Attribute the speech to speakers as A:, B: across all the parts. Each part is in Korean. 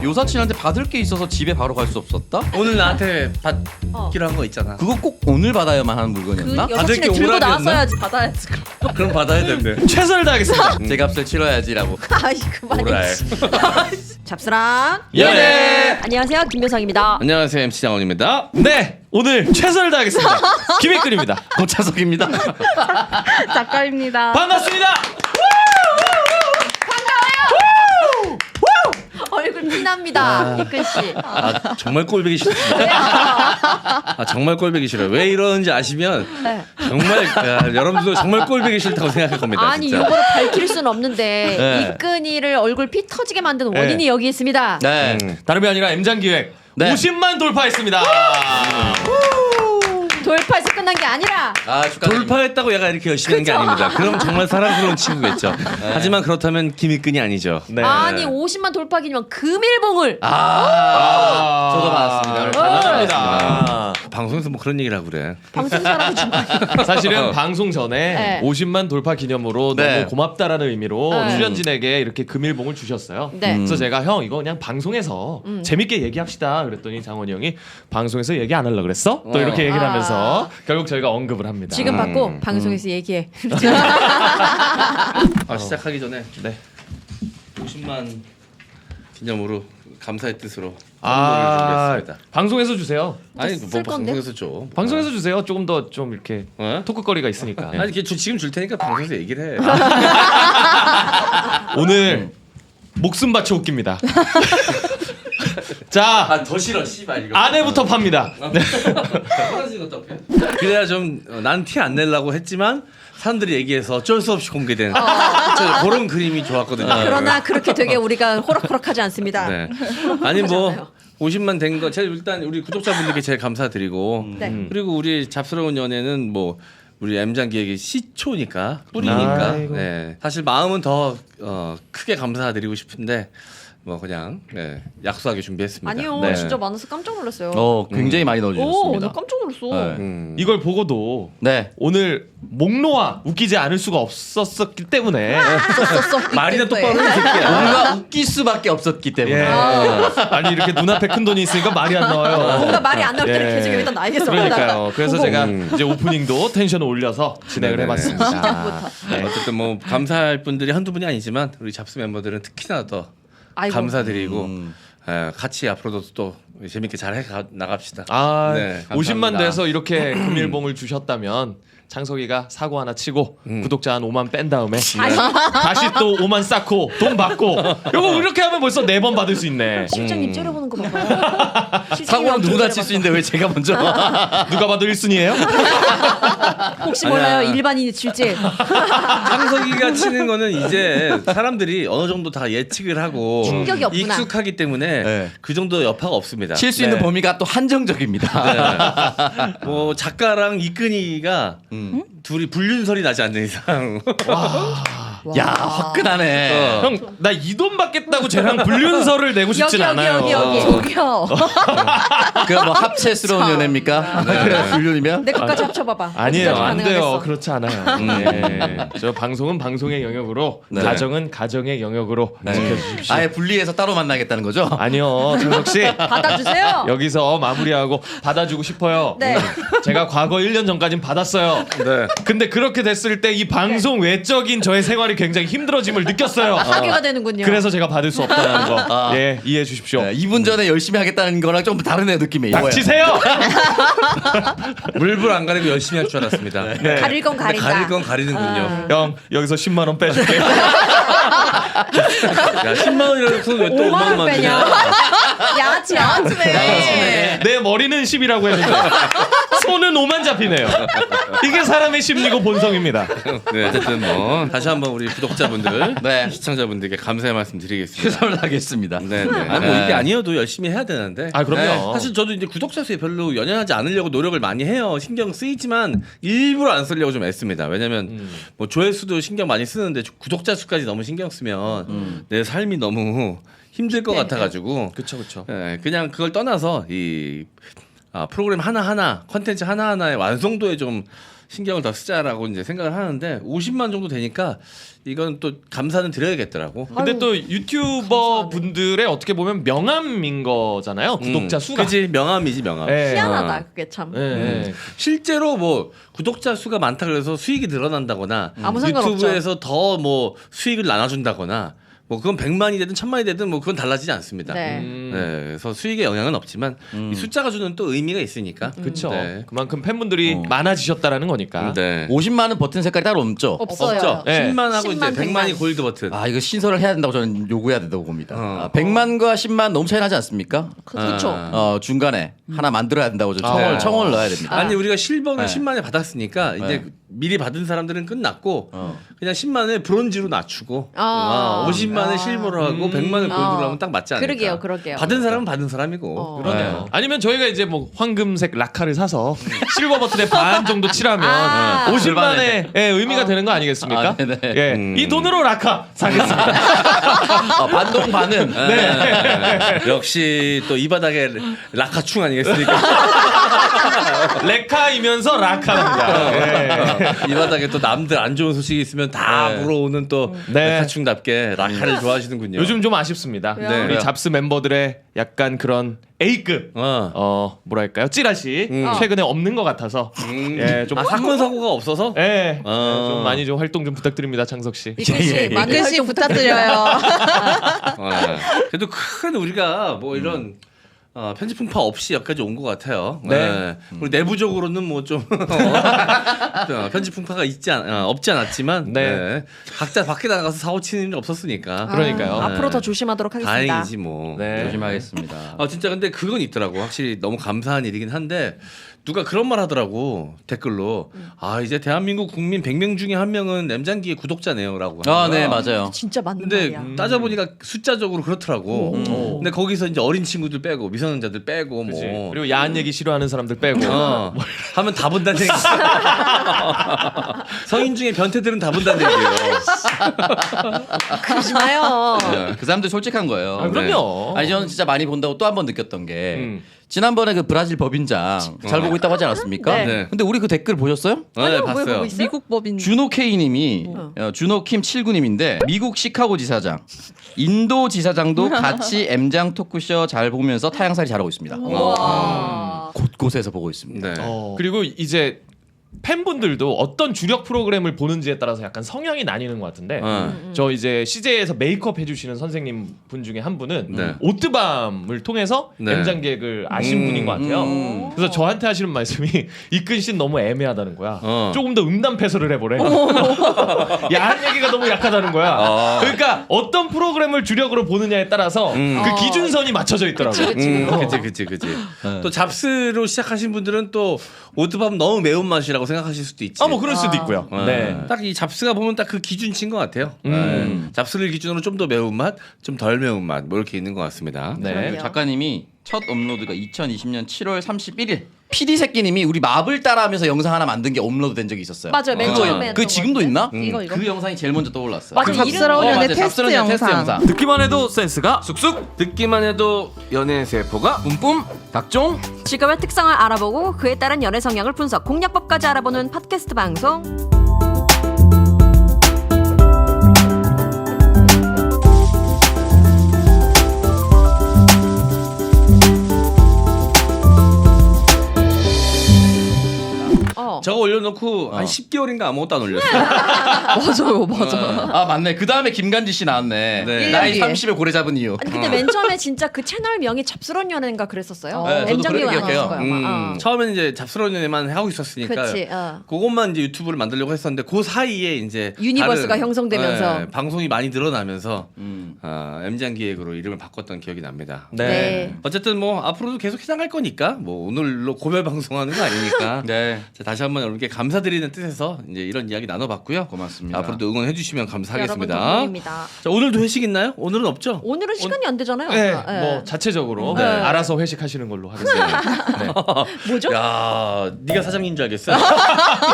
A: 요사친한테 받을 게 있어서 집에 바로 갈 수 없었다?
B: 오늘 나한테 받기로 한 거 있잖아.
A: 그거 꼭 오늘 받아야만 하는
C: 그
A: 물건이었나?
C: 여사친이
B: 게
C: 들고
B: 오락이었나?
C: 나왔어야지 받아야지.
B: 그럼 받아야 된대.
D: 최선을 다하겠습니다.
A: 제 값을 치러야지라고.
C: 아이 그만해.
B: 오랄.
C: 잡스랑.
D: 예.
C: 안녕하세요 김효성입니다.
B: 안녕하세요 MC 장원입니다.
D: 네, 오늘 최선을 다하겠습니다. 김익근입니다.
A: 고차석입니다.
C: 작가입니다.
D: 반갑습니다.
C: 얼굴 피납니다. 이근 씨.
B: 아 정말 꼴보기 싫습니다. 아 정말 꼴보기 싫어요. 왜 이러는지 아시면
C: 네.
B: 정말 여러분들도 정말 꼴보기 싫다고 생각할 겁니다.
C: 아니
B: 진짜.
C: 이거를 밝힐 수는 없는데
A: 네.
C: 이근이를 얼굴 피 터지게 만든 원인이
D: 네.
C: 여기 있습니다.
A: 네.
D: 다름이 아니라 M장기획
A: 네.
D: 50만 돌파했습니다.
C: 돌파해서 끝난 게 아니라
A: 아, 축하드립니다.
B: 돌파했다고 얘가 이렇게 열심히 한 게 아닙니다. 그럼 정말 사랑스러운 친구겠죠. 하지만 그렇다면 김익근이 아니죠.
D: 네.
C: 아니 50만 돌파 기념 금일봉을
A: 저도 받았습니다. 오늘
D: 감사합니다.
B: 방송에서 뭐 그런 얘기를 하고 그래.
C: 방송 사람이 준 거예요.
D: 사실은 방송 전에
C: 네.
D: 50만 돌파 기념으로
A: 네.
D: 너무 고맙다라는 의미로
C: 네.
D: 출연진에게 이렇게 금일봉을 주셨어요.
C: 네.
D: 그래서 제가 형 이거 그냥 방송에서 재밌게 얘기합시다 그랬더니 장원이 형이 방송에서 얘기 안 하려고 그랬어? 또 이렇게 얘기를 하면서 결국 저희가 언급을 합니다.
C: 지금 받고 방송에서 얘기해.
B: 아 시작하기 전에
D: 네.
B: 50만 기념으로 감사의 뜻으로 선물을
D: 아,
B: 준비했습니다.
D: 방송에서 주세요.
B: 아니
C: 쓸
B: 뭐
C: 건데?
B: 방송에서 줘.
D: 방송에서 주세요. 조금 더 좀 이렇게
B: 어?
D: 토크거리가 있으니까.
B: 아니 이게 지금 줄 테니까 방송에서 얘기를 해.
D: 오늘 목숨 바쳐 웃깁니다. 자,
B: 더 싫어 씨발 이거.
D: 아내부터 팝니다. 네.
B: 그래야 좀 난 티 안 내려고 했지만 사람들이 얘기해서 어쩔 수 없이 공개된 저 그런 그림이 좋았거든요.
C: 그러나 그렇게 되게 우리가 호락호락하지 않습니다.
B: 네. 아니 뭐
C: 않아요.
B: 50만 된 거 제일 일단 우리 구독자분들께 제일 감사드리고
C: 네.
B: 그리고 우리 잡스러운 연애는 뭐 우리 M장 기획의 시초니까 뿌리니까
D: 아이고.
B: 네. 사실 마음은 더 크게 감사드리고 싶은데 뭐 그냥 네. 약속하게 준비했습니다.
C: 아니요,
B: 네.
C: 진짜 많아서 깜짝 놀랐어요.
A: 굉장히 많이
C: 오,
A: 넣어주셨습니다.
C: 나 깜짝 놀랐어.
A: 네.
D: 이걸 보고도
A: 네.
D: 오늘 목 놓아 웃기지 않을 수가 없었기 때문에
C: 썼어.
B: 말이나 똑바로 해 새끼야.
A: 뭔가 웃길 수밖에 없었기 때문에.
D: 예. 아니 이렇게 눈앞에 큰 돈이 있으니까 말이 안 나와요.
C: 뭔가 말이 안 나올 때는
D: 예.
C: 계속 여기다 나에게서
D: 그러니까요. 그래서
C: 보고.
D: 제가 이제 오프닝도 텐션을 올려서 진행을
B: 네네.
D: 해봤습니다.
C: 시작부터.
D: 네.
B: 어쨌든 뭐 감사할 분들이 한두 분이 아니지만 우리 잡스 멤버들은 특히나 더
C: 아이고.
B: 감사드리고 같이 앞으로도 또 재밌게 잘 나갑시다.
D: 아,
B: 네,
D: 50만
B: 감사합니다.
D: 돼서 이렇게 금일봉을 주셨다면 창석이가 사고 하나 치고 구독자 한 5만 뺀 다음에 다시 또 5만 쌓고 돈 받고 요거 이렇게 하면 벌써 4번 받을 수 있네.
C: 실장님 째려보는 거 봐봐요.
A: 사고는 누구나 칠 수 있는데 왜 제가 먼저?
D: 누가 봐도 1순위예요?
C: 혹시 몰라요
B: 아니야.
C: 일반인이 줄지.
B: 창석이가 치는 거는 이제 사람들이 어느 정도 다 예측을 하고
C: 충격이 없구나.
B: 익숙하기 때문에
A: 네.
B: 그 정도 여파가 없습니다.
A: 칠 수 있는
D: 네.
A: 범위가 또 한정적입니다.
B: 뭐 작가랑 이끈이가 둘이 불륜설이 나지 않는 이상
A: 야, 화끈하네.
D: 형, 나 이 돈 받겠다고 쟤랑 불륜설을 내고 싶진
C: 여기
D: 않아요.
C: 여기요.
A: 그뭐 합체스러운
C: 참.
A: 연애입니까? 그래 불륜이면?
C: 내 것까지 합쳐봐봐.
D: 아니에요,
C: 어디까지
D: 안 돼요.
C: 가능하겠어?
D: 그렇지 않아요. 네. 저 방송은 방송의 영역으로,
A: 네.
D: 가정은 가정의 영역으로 지켜주십시오.
A: 아예 분리해서 따로 만나겠다는 거죠?
D: 아니요, 창석 씨.
C: 받아주세요.
D: 여기서 마무리하고 받아주고 싶어요.
C: 네.
D: 제가 과거 1년 전까진 받았어요.
B: 네.
D: 근데 그렇게 됐을 때 이 방송 외적인 저의 생활이 굉장히 힘들어짐을 느꼈어요.
C: 하게가 되는군요.
D: 그래서 제가 받을 수 없다는 거,
A: 아.
D: 예, 이해해 주십시오.
A: 네, 2분 전에 열심히 하겠다는 거랑 좀 다르네요 느낌이.
D: 닥치세요.
B: 물불 안 가리고 열심히 할 줄 알았습니다.
D: 네.
C: 가릴 건
B: 근데
C: 가린다.
B: 가릴 건 가리는군요.
D: 형 여기서 10만 원 빼줄게.
B: 야 10만 원이라도 손 왜또 5만
C: 5만 원
B: 원만
C: 빼냐?
B: 주냐?
C: 야치네.
D: 내 머리는 10이라고 했는데 손은 5만 잡히네요. 이게 사람의 심리고 본성입니다.
B: 네, 어쨌든 뭐 다시 한번 우리 구독자분들,
A: 네.
B: 시청자분들께 감사의 말씀 드리겠습니다.
A: 최선을 다하겠습니다.
B: 네, 네. 아니 뭐 이게 아니어도 열심히 해야 되는데.
D: 아 그럼요.
B: 네, 사실 저도 이제 구독자 수에 별로 연연하지 않으려고 노력을 많이 해요. 신경 쓰이지만 일부러 안 쓰려고 좀 애씁니다. 왜냐면 뭐 조회수도 신경 많이 쓰는데 구독자 수까지 너무 신경 쓰면 내 삶이 너무 힘들 것 같아가지고.
D: 그쵸.
B: 네, 그냥 그걸 떠나서 이 프로그램 하나 컨텐츠 하나의 완성도에 좀 신경을 더 쓰자라고 이제 생각을 하는데 50만 정도 되니까 이건 또 감사는 드려야겠더라고.
D: 근데
C: 아유,
D: 또 유튜버 분들의 어떻게 보면 명함인 거잖아요. 구독자 수가.
B: 그지 명함이지 명함.
D: 예.
C: 희한하다 그게 참.
D: 예.
B: 실제로 뭐 구독자 수가 많다 그래서 수익이 늘어난다거나
C: 아무 상관없죠.
B: 유튜브에서 더 뭐 수익을 나눠준다거나 뭐 그건 100만이 되든 1000만이 되든 뭐 그건 달라지지 않습니다.
C: 네.
B: 네, 그래서 수익에 영향은 없지만 이 숫자가 주는 또 의미가 있으니까.
D: 그렇죠.
B: 네.
D: 그만큼 팬분들이 많아지셨다라는 거니까.
B: 네.
A: 50만은 버튼 색깔이 따로 없죠.
C: 없어요.
B: 없죠.
D: 네.
B: 10만하고 이제
C: 10만,
B: 100만이 골드 버튼.
A: 아 이거 신설을 해야 된다고 저는 요구해야 된다고 봅니다. 100만과 10만 너무 차이 나지 않습니까?
C: 그렇죠.
A: 중간에 하나 만들어야 된다고 저는
B: 네.
A: 청원을 넣어야 됩니다.
B: 아니 우리가 실버를
A: 네.
B: 10만에 받았으니까 이제
A: 네.
B: 미리 받은 사람들은 끝났고 그냥 10만을 브론즈로 낮추고
C: 아.
B: 50만을 실버로 하고 100만을 골드로 하면 딱 맞지 않을까.
C: 그러게요.
B: 받은 사람은 받은 사람이고.
D: 그러네요. 아니면 저희가 이제 뭐 황금색 라카를 사서 실버 버튼에 반 정도 칠하면
C: 아.
D: 50만의 의미가 되는 거 아니겠습니까?
A: 아, 네네.
D: 예. 이 돈으로 라카 사겠습니다.
A: 반동 반은
B: 네. 역시 또 이 바닥에 라카충 아니겠습니까?
D: 레카이면서 라카입니다. 예.
B: 이 바닥에 또 남들 안 좋은 소식이 있으면 다 물어오는 또
D: 네.
B: 라카충답게 라카를 좋아하시는군요.
D: 요즘 좀 아쉽습니다.
C: 왜요?
D: 우리
B: 네.
D: 잡스 멤버들의 약간 그런 A급 뭐랄까요 찌라시 최근에 없는 것 같아서 예, 좀
B: 사건 사고가 없어서
D: 예,
B: 어.
D: 좀 많이 좀 활동 좀 부탁드립니다, 창석 씨.
C: 이근 씨 많은
E: 이근 씨
C: 활동 부탁드려요.
B: 그래도 큰 우리가 뭐 이런 편집 풍파 없이 여기까지 온 것 같아요.
D: 네.
B: 우리 내부적으로는 뭐 좀 편집 풍파가 없지 않았지만
D: 네.
B: 각자 밖에 나가서 사고 치는 일이 없었으니까
D: 그러니까요.
C: 앞으로 더 조심하도록 하겠습니다.
B: 다행이지 뭐.
D: 네.
A: 조심하겠습니다.
B: 진짜 근데 그건 있더라고. 확실히 너무 감사한 일이긴 한데 누가 그런 말 하더라고 댓글로 이제 대한민국 국민 100명 중에 한 명은 램장기의 구독자네요라고.
A: 네 맞아요.
C: 진짜 맞는
B: 근데
C: 말이야.
B: 따져보니까 숫자적으로 그렇더라고. 근데 거기서 이제 어린 친구들 빼고 미성년자들 빼고
D: 그치.
B: 뭐
D: 그리고 야한 얘기 싫어하는 사람들 빼고
B: 하면 다 본다는 얘기. 성인 중에 변태들은 다 본다는 얘기예요.
C: 그러지 마요.
A: 그 사람들 솔직한 거예요.
D: 아, 그럼요.
A: 아니 저는 진짜 많이 본다고 또 한 번 느꼈던 게 지난번에 그 브라질 법인장 잘 보고 있다고 하지 않았습니까?
C: 네.
B: 네.
A: 근데 우리 그 댓글 보셨어요?
B: 네,
C: 왜
B: 봤어요.
C: 보고 있어요?
E: 미국 법인
A: 준호 K님이 준호 킴 79님인데 미국 시카고 지사장, 인도 지사장도 같이 M장 토크쇼 잘 보면서 타향살이 잘하고 있습니다.
C: 와.
A: 곳곳에서 보고 있습니다.
B: 네.
D: 그리고 이제 팬분들도 어떤 주력 프로그램을 보는지에 따라서 약간 성향이 나뉘는 것 같은데 저 이제 CJ에서 메이크업 해주시는 선생님 분 중에 한 분은
B: 네.
D: 오뜨밤을 통해서
B: 네.
D: 엠장객을 아신 분인 것 같아요. 그래서 저한테 하시는 말씀이 이근 씨는 너무 애매하다는 거야. 조금 더 음담패설을 해보래. 야한 얘기가 너무 약하다는 거야. 그러니까 어떤 프로그램을 주력으로 보느냐에 따라서 그 기준선이 맞춰져 있더라고.
B: 그치. 또 잡스로 시작하신 분들은 또 오트밥 너무 매운맛이라고 생각하실 수도 있지.
D: 뭐 그럴 수도 있고요. 네.
B: 딱 이 잡스가 보면 딱 그 기준치인 것 같아요. 잡스를 기준으로 좀 더 매운맛, 좀 덜 매운맛 뭐 이렇게 있는 것 같습니다.
D: 네.
C: 그러네요.
A: 작가님이 첫 업로드가 2020년 7월 31일. PD 새끼님이 우리 마블 따라하면서 영상 하나 만든 게 업로드된 적이 있었어요.
C: 맞아요. 맨 처음에
A: 그 지금도 있나?
C: 이거.
A: 그 영상이 제일 먼저 떠올랐어요.
C: 맞아,
E: 그 잡스러운
C: 이름이-
E: 연애
A: 맞아요.
E: 테스트
A: 잡스러운 연애
E: 영상.
D: 듣기만 해도 센스가 쑥쑥.
B: 듣기만 해도 연애 세포가
A: 뿜뿜 각종
C: 직업의 특성을 알아보고 그에 따른 연애 성향을 분석, 공략법까지 알아보는 팟캐스트 방송.
B: 저거 올려놓고 한 10개월인가 아무것도 안 올렸어요.
E: 맞아요, 맞아.
A: 아 맞네. 그 다음에 김간지 씨 나왔네.
B: 네.
A: 나이
E: 1년
A: 30에 고래 잡은 이유.
C: 아니 근데 맨 처음에 진짜 그 채널 명이 잡스러운 연애인가 그랬었어요.
A: 네, 저도
C: M장님이
A: 그렇게
C: 안
A: 기억해요.
C: 하셨을 거예요, 아마.
B: 처음에는 이제 잡스러운 연애만 하고 있었으니까
C: 그치,
B: 그것만 이제 유튜브를 만들려고 했었는데 그 사이에 이제
C: 유니버스가
B: 다른,
C: 형성되면서.
B: 방송이 많이 늘어나면서 M장 기획으로 이름을 바꿨던 기억이 납니다.
C: 네.
B: 어쨌든 뭐 앞으로도 계속 해나갈 거니까 뭐 오늘로 고별 방송하는 거 아니니까
A: 네.
B: 자, 다시 한번 여러분께 감사드리는 뜻에서 이제 이런 이야기 나눠봤고요.
A: 고맙습니다.
B: 앞으로도 응원해 주시면
C: 여러분
B: 감사하겠습니다.
C: 덕분입니다.
B: 자, 오늘도 회식 있나요? 오늘은 없죠?
C: 오늘은 시간이 안 되잖아요.
D: 네,
C: 네.
D: 뭐 자체적으로
C: 네.
D: 알아서 회식하시는 걸로 하겠습니다. 네.
C: 뭐죠?
B: 야, 네가 사장인 줄 알겠어.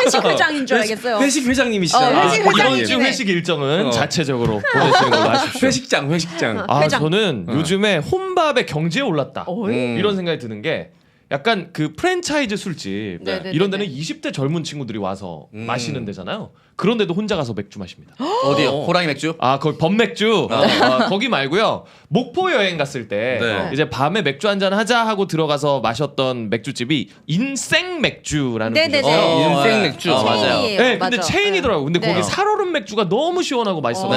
C: 회식 회장인 줄 알겠어요.
B: 회식 회장님이시잖아.
C: 회식
D: 이번
C: 회장님이네.
D: 주 회식 일정은
B: 어.
D: 자체적으로 보내시는 걸로 하십시오.
B: 회식장.
D: 아,
C: 회장.
D: 저는 요즘에 혼밥의 경지에 올랐다.
C: 어이?
D: 이런 생각이 드는 게 약간 그 프랜차이즈 술집
E: 네네네네.
D: 이런 데는 20대 젊은 친구들이 와서 마시는 데잖아요. 그런데도 혼자 가서 맥주 마십니다.
A: 어디요? 호랑이 맥주?
D: 아, 거기 범맥주. 거기 말고요. 목포 여행 갔을 때
B: 네.
D: 이제 밤에 맥주 한잔 하자 하고 들어가서 마셨던 맥주집이 인생 맥주라는
E: 네네네.
D: 곳이었어요.
B: 인생 맥주.
A: 맞아요.
D: 네, 근데 체인이더라고. 근데
E: 네.
D: 거기 살얼음 맥주가 너무 시원하고 맛있어서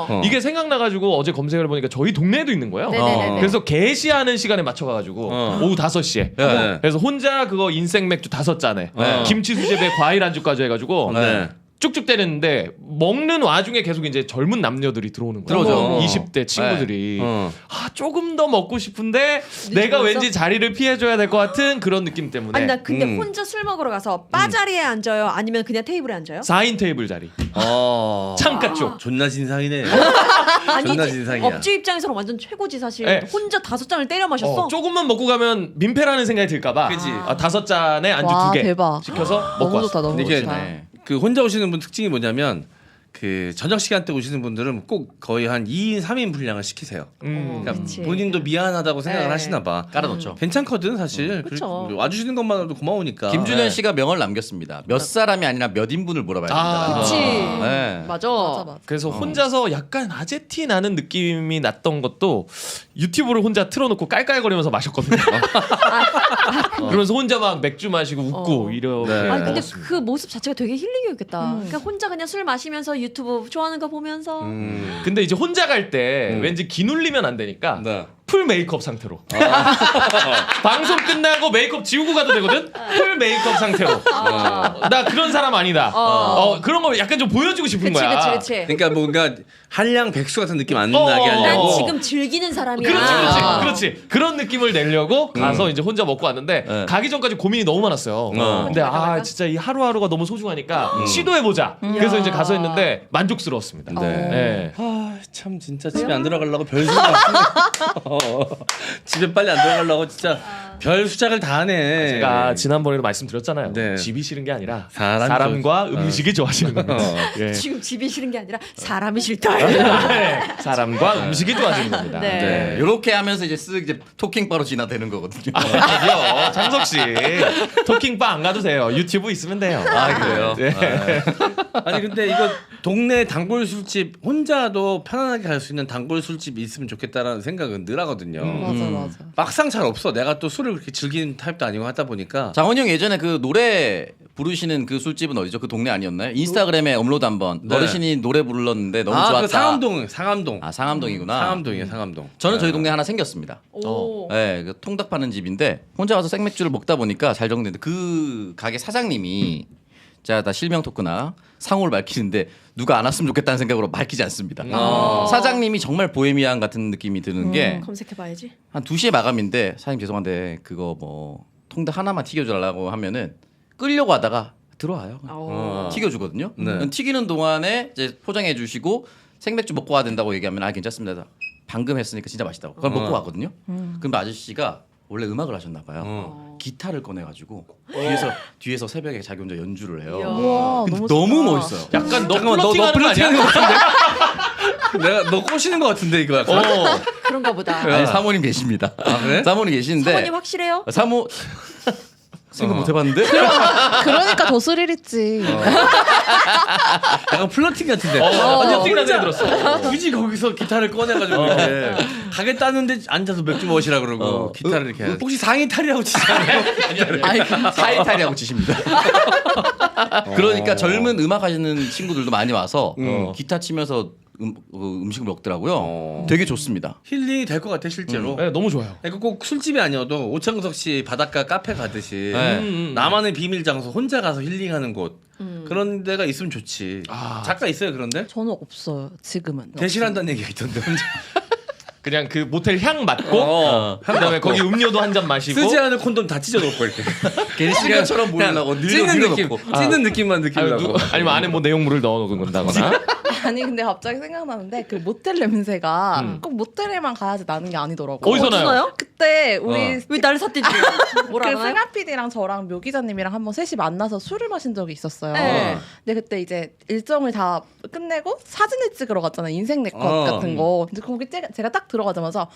A: 네네.
D: 이게 생각나가지고 어제 검색을 해보니까 저희 동네에도 있는 거예요.
E: 네네네네.
D: 그래서 개시하는 시간에 맞춰가지고 오후 5시에
B: 네.
D: 그래서 혼자 그거 인생 맥주 5잔에 김치 수제비에 과일 안주까지 해가지고
B: 네.
D: 쭉쭉 때리는데 먹는 와중에 계속 이제 젊은 남녀들이 들어오는 거예요.
A: 들어오죠.
D: 20대 친구들이
B: 어.
D: 아 조금 더 먹고 싶은데 내가
E: 벌써?
D: 왠지 자리를 피해줘야 될 것 같은 그런 느낌 때문에
E: 아니 나 근데 혼자 술 먹으러 가서 바 자리에 앉아요? 아니면 그냥 테이블에 앉아요?
D: 4인 테이블 자리
B: 어.
D: 창가 쪽.
B: 존나 진상이네.
E: 아니지.
B: 존나 진상이야.
E: 업주 입장에서는 완전 최고지 사실.
D: 네.
E: 혼자 5잔을 때려 마셨어.
D: 조금만 먹고 가면 민폐라는 생각이 들까봐
B: 그치.
D: 5잔에 안주
E: 와,
D: 2개
E: 대박.
D: 시켜서 먹고
E: 너무
D: 왔어.
E: 좋다 너무
B: 이게
E: 좋다.
A: 네.
B: 그 혼자 오시는 분 특징이 뭐냐면 그 저녁 시간대 오시는 분들은 꼭 거의 한 2인 3인 분량을 시키세요. 그러니까
E: 그치.
B: 본인도 미안하다고 생각을
E: 네.
B: 하시나 봐.
A: 깔아놓죠.
B: 괜찮거든 사실.
E: 그쵸.
B: 그리고 와주시는 것만으로도 고마우니까.
A: 김준현
B: 네.
A: 씨가 명언을 남겼습니다. 몇 사람이 아니라 몇 인분을 물어봐야 된다.
E: 그치.
A: 네.
E: 맞아.
D: 그래서 혼자서 약간 아제티 나는 느낌이 났던 것도 유튜브를 혼자 틀어놓고 깔깔거리면서 마셨거든요. 그러면서 혼자 막 맥주 마시고 웃고 이렇게
B: 네.
E: 아니 근데
D: 먹었습니다.
E: 그 모습 자체가 되게 힐링이었겠다. 그러니까 혼자 그냥 술 마시면서 유튜브 좋아하는 거 보면서.
D: 근데 이제 혼자 갈 때 왠지 기눌리면 안 되니까
B: 네.
D: 풀 메이크업 상태로 방송 끝나고 메이크업 지우고 가도 되거든. 풀 메이크업 상태로 나 그런 사람 아니다. 그런 거 약간 좀 보여주고 싶은
E: 그치
D: 거야.
E: 그치 그치.
B: 그러니까 뭔가 한량 백수 같은 느낌 안 나게
D: 어.
E: 난
B: 하려고.
E: 지금 즐기는 사람이야.
D: 그렇지. 그런 느낌을 내려고 가서 이제 혼자 먹고 왔는데
A: 네.
D: 가기 전까지 고민이 너무 많았어요. 근데 진짜 이 하루하루가 너무 소중하니까 시도해보자. 그래서 이제 가서 했는데 만족스러웠습니다.
B: 네.
D: 네.
B: 참 진짜 집에 안 들어가려고 별 수작 집에 빨리 안 들어가려고 진짜 별 수작을 다 하네.
D: 제가 지난번에도 말씀드렸잖아요.
B: 네.
D: 집이 싫은 게 아니라
B: 사람이
D: 사람과 음식이 좋아지는 겁니다. 예.
E: 지금 집이 싫은 게 아니라 사람이 싫다.
D: 네. 사람과 음식이 좋아지는 겁니다.
E: 네.
B: 네.
A: 이렇게 하면서 이제 쓱 이제 토킹바로 지나되는 거거든요.
D: 아니요, 창석 씨 토킹바 안 가도 돼요. 유튜브 있으면 돼요.
A: 아, 그래요?
D: 네.
B: 아니 근데 이거 동네 단골 술집 혼자도 편안하게 갈 수 있는 단골 술집이 있으면 좋겠다라는 생각은 늘 하거든요.
E: 맞아 맞아.
B: 막상 잘 없어. 내가 또 술을 그렇게 즐기는 타입도 아니고 하다 보니까.
A: 장원이 형 예전에 그 노래 부르시는 그 술집은 어디죠? 그 동네 아니었나요? 인스타그램에 업로드 한번
B: 네.
A: 어르신이 노래 불렀는데 너무 좋았다.
B: 그 상암동.
A: 아, 상암동이구나.
B: 상암동이에요, 상암동.
A: 저는 저희 동네 하나 생겼습니다.
E: 오.
A: 네, 그 통닭 파는 집인데 혼자 가서 생맥주를 먹다 보니까 잘 정리됐는데 그 가게 사장님이 자, 다 실명 토크나 상호를 밝히는데 누가 안 왔으면 좋겠다는 생각으로 밝히지 않습니다. 사장님이 정말 보헤미안 같은 느낌이 드는 게
E: 검색해봐야지.
A: 한 2시에 마감인데 사장님 죄송한데 그거 뭐 통닭 하나만 튀겨주려고 하면은 끌려고 하다가 들어와요. 튀겨주거든요.
B: 네.
A: 튀기는 동안에 이제 포장해 주시고 생맥주 먹고 와야 된다고 얘기하면 괜찮습니다. 방금 했으니까 진짜 맛있다고. 그걸 먹고 왔거든요. 그럼 아저씨가 원래 음악을 하셨나 봐요. 기타를 꺼내가지고 뒤에서 새벽에 자기 혼자 연주를 해요.
E: 와,
A: 근데
E: 너무
A: 너무
E: 좋다.
A: 멋있어요.
D: 약간 너
B: 잠깐만, 너
D: 플러팅하는 거 아니야?
B: 플러팅하는 거 같은데? 내가 너 꼬시는 거 같은데 이거 약간.
E: 그런가 보다.
A: 아니, 사모님 계십니다.
B: 그래?
A: 사모님 계시는데
E: 사모님 확실해요?
A: 사모 생각 못 해봤는데
E: 그러니까 더 스릴 있지.
B: 약간 플러팅 같은데.
D: 플러팅이라는 생각이 들었어.
B: 굳이 거기서 기타를 꺼내가지고 이렇게 가겠다는데 앉아서 맥주 마시라 그러고 기타를 이렇게. 혹시 상의 탈이라고 치잖아요.
A: 아니 사이탈이라고 치십니다. 그러니까 젊은 음악 하시는 친구들도 많이 와서 기타 치면서 음식을 먹더라고요. 되게 좋습니다.
B: 힐링이 될 것 같아 실제로.
D: 네, 너무 좋아요.
B: 그러니까 꼭 술집이 아니어도 오창석 씨 바닷가 카페 가듯이
A: 네.
B: 나만의 비밀 장소 혼자 가서 힐링하는 곳 그런 데가 있으면 좋지. 작가 있어요 그런데?
E: 저는 없어요. 지금은.
B: 대실한다는 얘기가 있던데 혼자.
D: 그냥 그 모텔 향 맡고 그다음에 거기 음료도 한 잔 마시고
B: 쓰지 않은 콘돔 다 찢어놓고 이렇게.
A: 괜히 시간처럼 보이려고
B: 찌는 느낌,
A: 밀어놓고.
B: 찌는 느낌만 느끼려고.
D: 아니면 안에 뭐 내용물을 넣어 놓는다거나
F: 아니 근데 갑자기 생각나는데 그 모텔 냄새가 꼭 모텔에만 가야지 나는 게 아니더라고요.
D: 어디서 나요?
F: 그때 우리
E: 왜 나를 삿대지? 뭐라
F: 그
E: 하나요?
F: 승아 PD랑 저랑 묘 기자님이랑 한번 셋이 만나서 술을 마신 적이 있었어요.
E: 네.
F: 근데 그때 이제 일정을 다 끝내고 사진을 찍으러 갔잖아요. 인생 네컷
B: 어.
F: 같은 거. 근데 거기 제가 딱 들어가자마자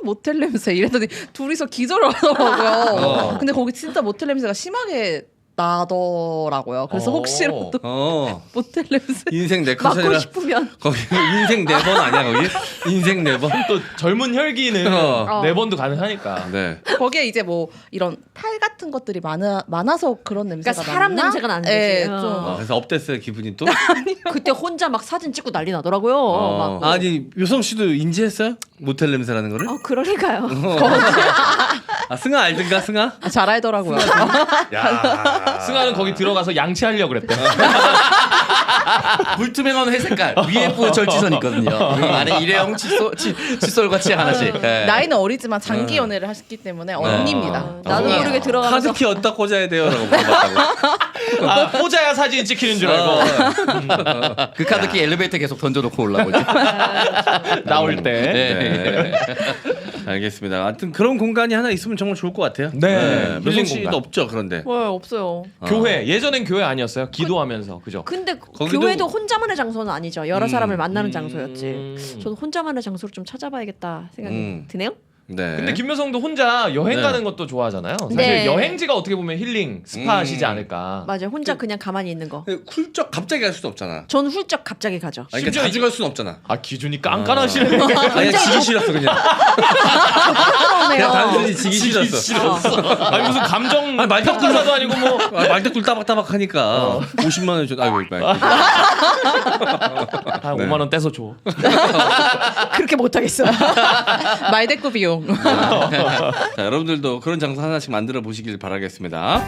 F: 모텔 냄새 이랬더니 둘이서 기절을 하더라고요. 근데 거기 진짜 모텔 냄새가 심하게 나더라고요. 그래서 혹시라도 모텔 냄새
B: 인생 네
E: 맡고
B: 컷이라
E: 싶으면
B: 거기 인생 4번 아니야 거기? 인생 4번?
D: 또 젊은 혈기는
B: 어.
D: 4번도 가능하니까.
B: 네.
F: 거기에 이제 뭐 이런 탈 같은 것들이 많아서 그런 냄새가
E: 그러니까 사람
F: 났나?
E: 냄새가 나는
F: 네,
E: 거지.
F: 좀
B: 그래서 업됐어요 기분이 또?
E: 그때 혼자 막 사진 찍고 난리 나더라고요. 막.
B: 아니 요성 씨도 인지했어요? 모텔 냄새라는 거를?
E: 그러니까요.
B: 아 승아 알든가 승아?
F: 잘 알더라고요.
D: 승아는 거기 들어가서 양치하려고 그랬대.
A: 물투에 넣은 회색깔 위에 뿌 절지선 있거든요. 안에 일회용 칫솔과 치약 하나씩. 네.
F: 나이는 어리지만 장기 연애를 하셨기 때문에 언니입니다.
E: 나도 모르게 들어가면서
B: 카드키 어디다 꽂아야 돼요라고 물어봤다고.
D: 꽂아야 사진 찍히는 줄 알고
A: 그 카드키 엘리베이터 계속 던져놓고 올라오죠.
D: 나올 때.
A: 네.
B: 알겠습니다. 하여튼 그런 공간이 하나 있으면 정말 좋을 것 같아요.
D: 네,
B: 묘성
D: 힐링
B: 씨도
D: 공간.
B: 없죠 그런데.
F: 왜 없어요?
D: 교회 예전엔 교회 아니었어요? 기도하면서 그죠?
E: 근데
B: 거기도-
E: 교회도 혼자만의 장소는 아니죠. 여러 사람을 만나는 장소였지. 저도 혼자만의 장소를 좀 찾아봐야겠다 생각이 드네요.
B: 네.
D: 근데 김여성도 혼자 여행
B: 네.
D: 가는 것도 좋아하잖아요. 사실
E: 네.
D: 여행지가 어떻게 보면 힐링 스파시지 않을까.
E: 맞아요. 혼자 그냥 가만히 있는 거.
B: 훌쩍 갑자기 갈 수도 없잖아.
E: 전 훌쩍 갑자기 가죠.
B: 아니, 그러니까 자주 갈 수는 없잖아.
D: 아 기준이 깐깐하시네.
B: 아니 지기 싫었어 그냥. 그냥 단순히 지기 싫었어.
D: 아니 무슨 감정
B: 아니, 말
D: 평가사도 아니고 뭐.
B: 말대꿀 따박따박 하니까 50만 원 줘. 아이고 이거.
D: 한 5만 원 떼서 줘.
E: 그렇게 못하겠어.
F: 말대꾸 비용.
B: 자, 여러분들도 그런 장소 하나씩 만들어 보시길 바라겠습니다.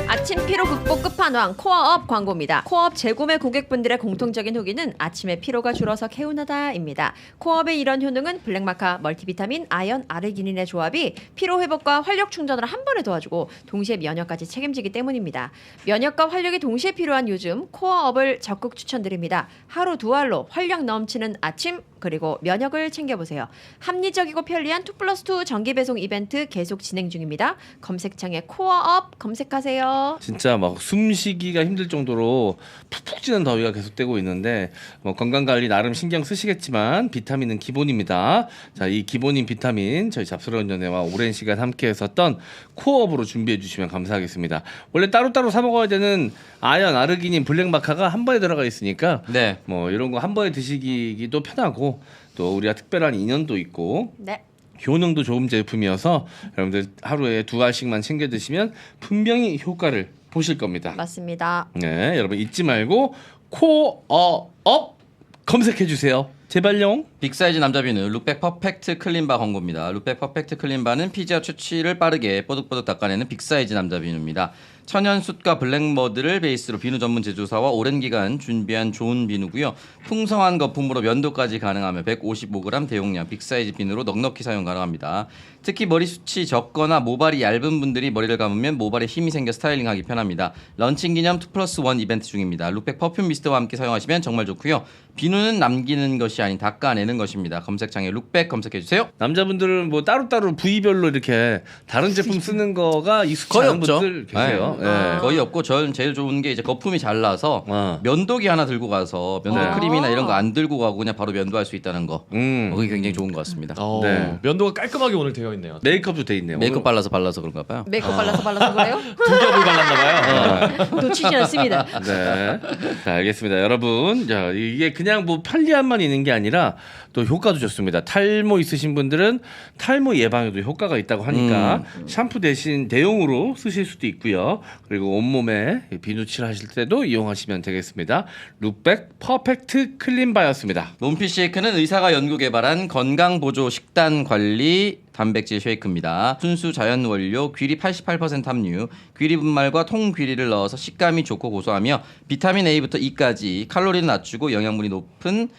E: 아침 피로 극복 끝판왕 코어업 광고입니다. 코어업 재구매 고객분들의 공통적인 후기는 아침에 피로가 줄어서 개운하다입니다. 코어업의 이런 효능은 블랙마카 멀티비타민, 아연, 아르기닌의 조합이 피로 회복과 활력 충전을 한 번에 도와주고 동시에 면역까지 책임지기 때문입니다. 면역과 활력이 동시에 필요한 요즘 코어업을 적극 추천드립니다. 하루 두 알로 활력 넘치는 아침 그리고 면역을 챙겨보세요. 합리적이고 편리한 2+2 정기 배송 이벤트 계속 진행 중입니다. 검색창에 코어업 검색하세요.
B: 진짜 막 숨쉬기가 힘들 정도로 푹푹 찌는 더위가 계속되고 있는데 뭐 건강 관리 나름 신경 쓰시겠지만 비타민은 기본입니다. 자, 이 기본인 비타민 저희 잡스러운 연애와 오랜 시간 함께 했었던 코어업으로 준비해 주시면 감사하겠습니다. 원래 따로따로 사 먹어야 되는 아연, 아르기닌, 블랙마카가 한 번에 들어가 있으니까
A: 네.
B: 뭐 이런 거 한 번에 드시기도 편하고 또 우리가 특별한 인연도 있고
E: 네.
B: 효능도 좋은 제품이어서 여러분들 하루에 2알씩만 챙겨 드시면 분명히 효과를 보실 겁니다.
E: 맞습니다.
B: 네, 여러분 잊지 말고 코어업 검색해 주세요. 제발용.
A: 빅사이즈 남자 비누 룩백 퍼펙트 클린바 광고입니다. 룩백 퍼펙트 클린바는 피지와 추취를 빠르게 뽀득뽀득 닦아내는 빅사이즈 남자 비누입니다. 천연숯과 블랙머드를 베이스로 비누 전문 제조사와 오랜 기간 준비한 좋은 비누고요. 풍성한 거품으로 면도까지 가능하며 155g 대용량 빅사이즈 비누로 넉넉히 사용 가능합니다. 특히 머리숱이 적거나 모발이 얇은 분들이 머리를 감으면 모발에 힘이 생겨 스타일링하기 편합니다. 런칭 기념 2+1 이벤트 중입니다. 룩백 퍼퓸 미스트와 함께 사용하시면 정말 좋고요. 비누는 남기는 것이 아닌 닦아내는 것입니다. 검색창에 룩백 검색해주세요.
B: 남자분들은 뭐 따로따로 부위별로 이렇게 다른 제품 쓰는 거가 익숙치
A: 거의
B: 않은
A: 없죠.
B: 분들 계세요.
A: 네.
B: 네.
A: 거의 없고 저는 제일 좋은 게 이제 거품이 잘 나서
B: 어.
A: 면도기 하나 들고 가서 면도
B: 네.
A: 크림이나 이런 거 안 들고 가고 그냥 바로 면도할 수 있다는 거. 그게 굉장히 좋은 것 같습니다.
B: 네.
D: 면도가 깔끔하게 오늘 되어 있네요.
B: 메이크업도 돼 있네요.
A: 메이크업 발라서 그런가 봐요.
E: 메이크업 발라서 그래요?
D: 두 겹을 발랐나 봐요.
E: 놓치지 않습니다.
B: 네. 자, 알겠습니다. 여러분. 자, 이게 그냥 뭐 편리함만 있는 게 아니라 또 효과도 좋습니다. 탈모 있으신 분들은 탈모 예방에도 효과가 있다고 하니까 샴푸 대신 대용으로 쓰실 수도 있고요. 그리고 온몸에 비누칠 하실 때도 이용하시면 되겠습니다. 룩백 퍼펙트 클린바였습니다.
A: 몬피 쉐이크는 의사가 연구 개발한 건강 보조 식단 관리 단백질 쉐이크입니다. 순수 자연 원료, 귀리 88% 함유, 귀리 분말과 통귀리를 넣어서 식감이 좋고 고소하며 비타민 A부터 E까지 칼로리는 낮추고 영양분이 높은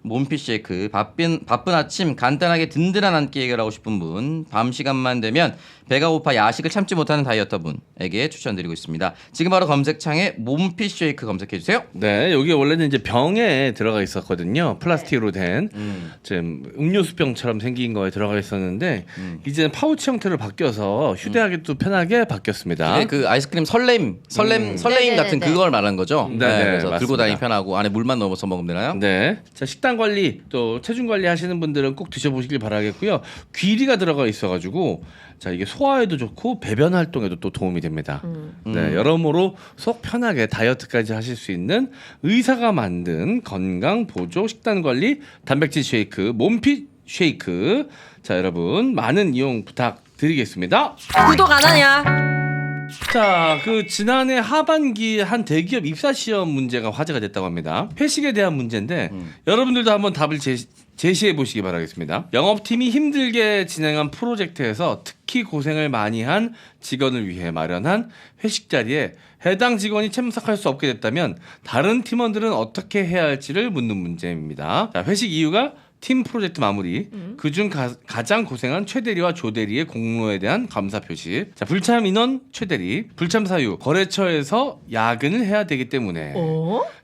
A: 몬피 쉐이크 바쁜 아침 간단하게 든든한 한 끼 해결하고 싶은 분 밤 시간만 되면 배가 고파 야식을 참지 못하는 다이어터 분에게 추천드리고 있습니다. 지금 바로 검색창에 몬피 쉐이크 검색해 주세요.
B: 네, 여기 원래는 이제 병에 들어가 있었거든요. 플라스틱으로 된 좀 음료수병처럼 생긴 거에 들어가 있었는데 이제는 파우치 형태로 바뀌어서 휴대하기도 편하게 바뀌었습니다.
A: 이게 그 아이스크림 설레임
E: 네네네네.
A: 같은 그걸 말하는 거죠.
B: 네,
A: 그래서
B: 맞습니다.
A: 들고 다니기 편하고 안에 물만 넣어서 먹으면 되나요?
B: 네. 자, 식단 관리 또 체중 관리 하시는 분들은 꼭 드셔보시길 바라겠고요. 귀리가 들어가 있어가지고 자 이게 소화에도 좋고 배변 활동에도 또 도움이 됩니다. 네, 여러모로 속 편하게 다이어트까지 하실 수 있는 의사가 만든 건강 보조 식단 관리 단백질 쉐이크 몬피 쉐이크. 자 여러분 많은 이용 부탁드리겠습니다.
E: 구독 안 하냐?
B: 자, 그 지난해 하반기에 한 대기업 입사 시험 문제가 화제가 됐다고 합니다. 회식에 대한 문제인데 여러분들도 한번 답을 제시해 보시기 바라겠습니다. 영업팀이 힘들게 진행한 프로젝트에서 특히 고생을 많이 한 직원을 위해 마련한 회식 자리에 해당 직원이 참석할 수 없게 됐다면 다른 팀원들은 어떻게 해야 할지를 묻는 문제입니다. 자, 회식 이유가 팀 프로젝트 마무리, 그중 가장 고생한 최대리와 조대리의 공로에 대한 감사 표시. 자, 불참 인원 최대리, 불참 사유 거래처에서 야근을 해야 되기 때문에.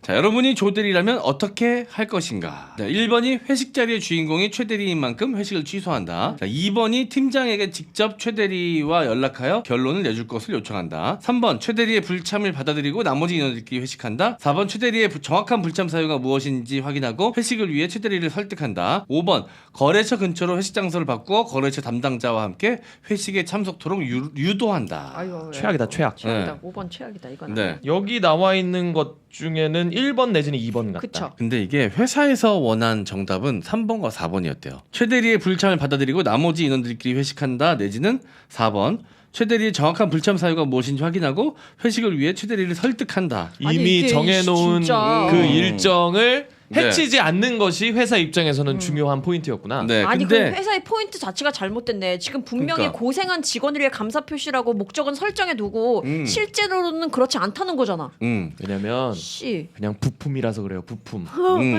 B: 자, 여러분이 조대리라면 어떻게 할 것인가? 자, 1번이 회식 자리의 주인공이 최대리인 만큼 회식을 취소한다. 자, 2번이 팀장에게 직접 최대리와 연락하여 결론을 내줄 것을 요청한다. 3번 최대리의 불참을 받아들이고 나머지 인원들끼리 회식한다. 4번 최대리의 정확한 불참 사유가 무엇인지 확인하고 회식을 위해 최대리를 설득한다. 5번 거래처 근처로 회식 장소를 바꾸어 거래처 담당자와 함께 회식에 참석토록 유도한다.
E: 아유,
D: 최악이다 최악.
E: 최악이다.
B: 네.
E: 5번 최악이다 이거는.
B: 네.
D: 여기 나와 있는 것 중에는 1번 내지는 2번 같다.
E: 그쵸.
B: 근데 이게 회사에서 원한 정답은 3번과 4번이었대요. 최대리의 불참을 받아들이고 나머지 인원들끼리 회식한다 내지는 4번 최대리의 정확한 불참 사유가 무엇인지 확인하고 회식을 위해 최대리를 설득한다.
E: 아니,
D: 이미
E: 이게
D: 정해놓은
E: 진짜.
D: 그 일정을
B: 네.
D: 해치지 않는 것이 회사 입장에서는 중요한 포인트였구나.
B: 네,
E: 아니
B: 근데
E: 그 회사의 포인트 자체가 잘못됐네. 지금 분명히
B: 그러니까.
E: 고생한 직원을 위해 감사 표시라고 목적은 설정해두고 실제로는 그렇지 않다는 거잖아.
D: 왜냐면
E: 씨.
D: 그냥 부품이라서 그래요. 부품.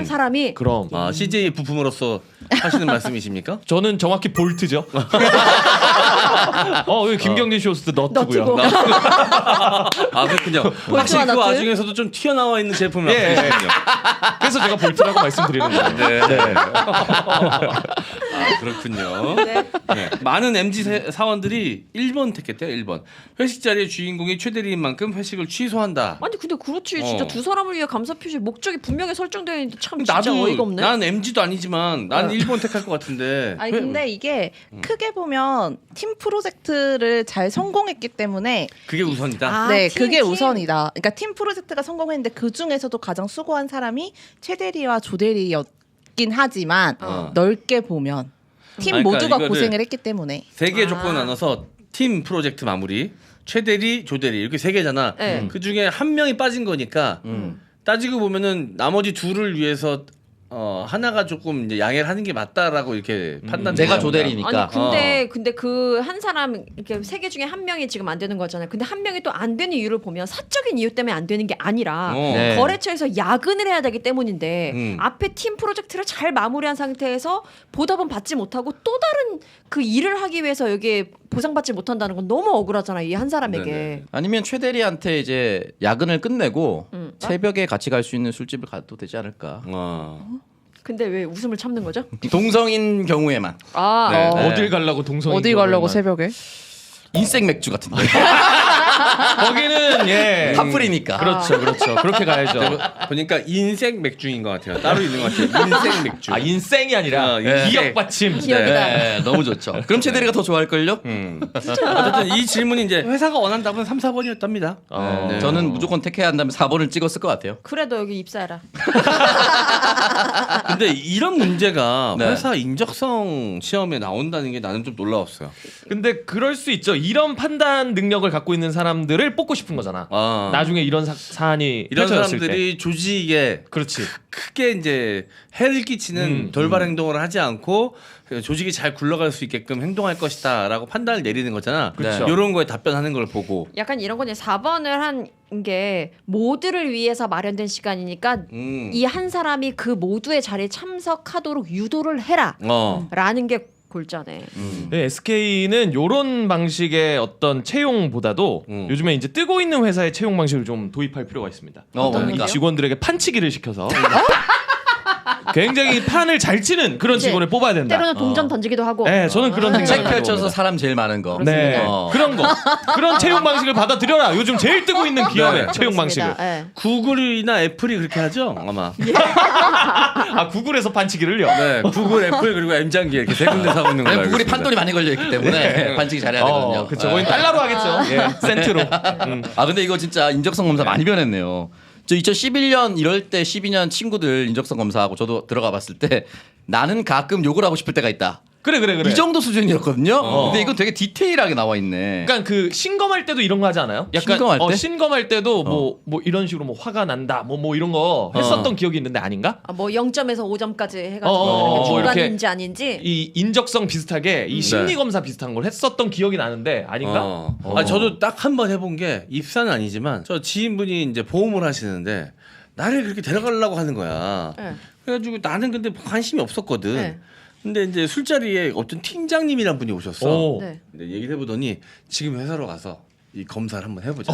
E: 사람이
D: 그럼
B: CJ 부품으로서 하시는 말씀이십니까?
D: 저는 정확히 볼트죠. 김경진 쇼스트 너트고요.
E: 너트고.
B: 아 그렇군요. 확실히 그
E: 너트?
B: 와중에서도 좀 튀어나와 있는 제품을
D: 예.
B: 갖고 계시군요.
D: 그래서 제가 볼트라고 말씀드리는 거예요.
B: 네. 아 그렇군요.
E: 네.
B: 네. 많은 MZ 사원들이 1번 택했대요. 1번 회식 자리의 주인공이 최대리인 만큼 회식을 취소한다.
E: 아니 근데 그렇지 진짜
B: 어.
E: 두 사람을 위해 감사 표시 목적이 분명히 설정되어 있는데 참 진짜
B: 나도
E: 어이가 없네.
B: 난 MZ도 아니지만 난 1번 택할 것 같은데.
F: 아니 근데 이게 크게 보면 팀 프로젝트를 잘 성공했기 때문에
B: 그게 우선이다.
E: 아,
F: 네,
E: 팀,
F: 그게
E: 팀.
F: 우선이다. 그러니까 팀 프로젝트가 성공했는데 그 중에서도 가장 수고한 사람이 최대리와 조대리였긴 하지만 넓게 보면 팀
B: 아니, 그러니까
F: 모두가
B: 이거를
F: 고생을 했기 때문에
B: 세 개 조건 나눠서 팀 프로젝트 마무리, 최대리, 조대리 이렇게 세 개잖아.
E: 네.
B: 그 중에 한 명이 빠진 거니까 따지고 보면은 나머지 둘을 위해서 하나가 조금 이제 양해를 하는 게 맞다라고 이렇게 판단.
A: 내가 조대리니까.
E: 아니 근데 그 한 사람 이렇게 세 개 중에 한 명이 지금 안 되는 거잖아요. 근데 한 명이 또 안 되는 이유를 보면 사적인 이유 때문에 안 되는 게 아니라
A: 네.
E: 거래처에서 야근을 해야 되기 때문인데 앞에 팀 프로젝트를 잘 마무리한 상태에서 보답은 받지 못하고 또 다른 그 일을 하기 위해서 여기에 보상받지 못한다는 건 너무 억울하잖아 이 한 사람에게.
B: 네네.
A: 아니면 최대리한테 이제 야근을 끝내고 새벽에 같이 갈 수 있는 술집을 가도 되지 않을까.
E: 근데 왜 웃음을 참는 거죠?
A: 동성인 경우에만
E: 아
B: 네.
D: 어딜 가려고 동성이
F: 어디 가려고 새벽에?
A: 인생 맥주 같은데.
D: 거기는 예
A: 카풀이니까.
D: 그렇죠 그렇게 가야죠.
B: 보니까 인생 맥주인 것 같아요. 따로 있는 것 같아요. 인생 맥주.
D: 아 인생이 아니라
B: 인생.
D: 기억 받침.
E: 기억이다.
A: 네, 너무 좋죠. 그럼 최대리가 더 좋아할걸요?
B: 어쨌든 이 질문이 이제 회사가 원한 답은 3, 4번이었답니다. 네.
A: 저는 무조건 택해야 한다면 4번을 찍었을 것 같아요.
E: 그래도 여기 입사해라.
B: 근데 이런 문제가
A: 네.
B: 회사 인적성 시험에 나온다는 게 나는 좀 놀라웠어요.
D: 근데 그럴 수 있죠. 이런 판단 능력을 갖고 있는 사람 사람들을 뽑고 싶은 거잖아.
B: 아.
D: 나중에 이런 사안이
B: 이런
D: 펼쳐졌을
B: 사람들이 조직에
D: 그렇지.
B: 크게 이제 해를 끼치는 돌발 행동을 하지 않고 그 조직이 잘 굴러갈 수 있게끔 행동할 것이다라고 판단을 내리는 거잖아.
D: 그렇죠.
B: 이런 거에 답변하는 걸 보고
E: 약간 이런 거는 4번을 한 게 모두를 위해서 마련된 시간이니까 이 한 사람이 그 모두의 자리에 참석하도록 유도를 해라 라는 게 골자네.
D: 네, SK는 요런 방식의 어떤 채용보다도 요즘에 이제 뜨고 있는 회사의 채용 방식을 좀 도입할 필요가 있습니다.
A: 뭡니까?
D: 이 직원들에게 판치기를 시켜서 굉장히 판을 잘 치는 그런
E: 이제
D: 직원을 뽑아야 된다.
E: 때로는 동전 던지기도 하고.
D: 네, 저는 그런
A: 책
D: 생각을
A: 펼쳐서
D: 해봅니다.
A: 사람 제일 많은 거.
D: 네, 그런 거, 그런 채용 방식을 받아들여라. 요즘 제일 뜨고 있는 기업의
B: 네.
D: 채용
E: 그렇습니다.
D: 방식을.
E: 예.
B: 구글이나 애플이 그렇게 하죠 아마.
D: 아, 구글에서 판치기를요.
B: 네, 구글, 애플 그리고 M장기 이렇게 세 군데 사고 있는 거예요.
A: 구글이 판돈이 많이 걸려 있기 때문에 반칙이 잘해야 되거든요.
D: 그렇죠. 거긴 달러로 하겠죠. 예, 센트로.
A: 아 근데 이거 진짜 인적성 검사 많이 변했네요. 저 2011년 이럴 때 12년 친구들 인적성 검사하고 저도 들어가 봤을 때 나는 가끔 욕을 하고 싶을 때가 있다.
D: 그래.
A: 이 정도 수준이었거든요. 근데 이건 되게 디테일하게 나와 있네.
D: 그러니까 그 신검할 때도 이런 거 하지 않아요? 약간
A: 신검할 때?
D: 신검할 때도 뭐 이런 식으로 뭐 화가 난다 뭐 이런 거 했었던 기억이 있는데 아닌가?
E: 뭐 0점에서 5점까지 해가지고
D: 뭐
E: 중간인지
D: 이렇게
E: 아닌지.
D: 이 인적성 비슷하게 이 심리 검사 비슷한 걸 했었던 기억이 나는데 아닌가?
B: 아, 저도 딱 한 번 해본 게 입사는 아니지만 저 지인분이 이제 보험을 하시는데 나를 그렇게 데려가려고 하는 거야.
E: 네.
B: 그래가지고 나는 근데 관심이 없었거든.
E: 네.
B: 근데 이제 술자리에 어떤 팀장님이란 분이 오셨어.
D: 오.
E: 네.
B: 근데 얘기를 해보더니 지금 회사로 가서 이 검사를 한번 해보자.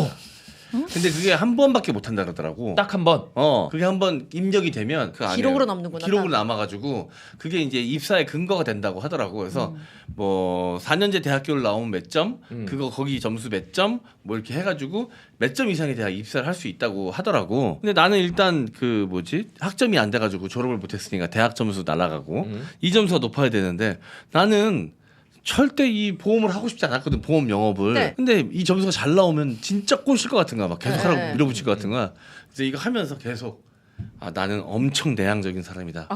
B: 근데 그게 한 번밖에 못 한다 그러더라고.
D: 딱 한 번.
B: 그게 한번 입력이 되면 그 안에
E: 기록으로 남는구나,
B: 기록으로
E: 딱.
B: 남아가지고 그게 이제 입사의 근거가 된다고 하더라고. 그래서 뭐 4년제 대학교를 나오면 몇 점, 그거 거기 점수 몇 점, 뭐 이렇게 해가지고 몇 점 이상의 대학 입사를 할 수 있다고 하더라고. 근데 나는 일단 그 뭐지 학점이 안 돼가지고 졸업을 못했으니까 대학 점수 날아가고 이 점수가 높아야 되는데 나는 절대 이 보험을 하고 싶지 않았거든 보험 영업을.
E: 네.
B: 근데 이 점수가 잘 나오면 진짜 꼴실 것 같은 거야. 막 계속 하라고
E: 네.
B: 밀어붙일 것 같은 거야. 그래서 이거 하면서 계속 나는 엄청 내향적인 사람이다.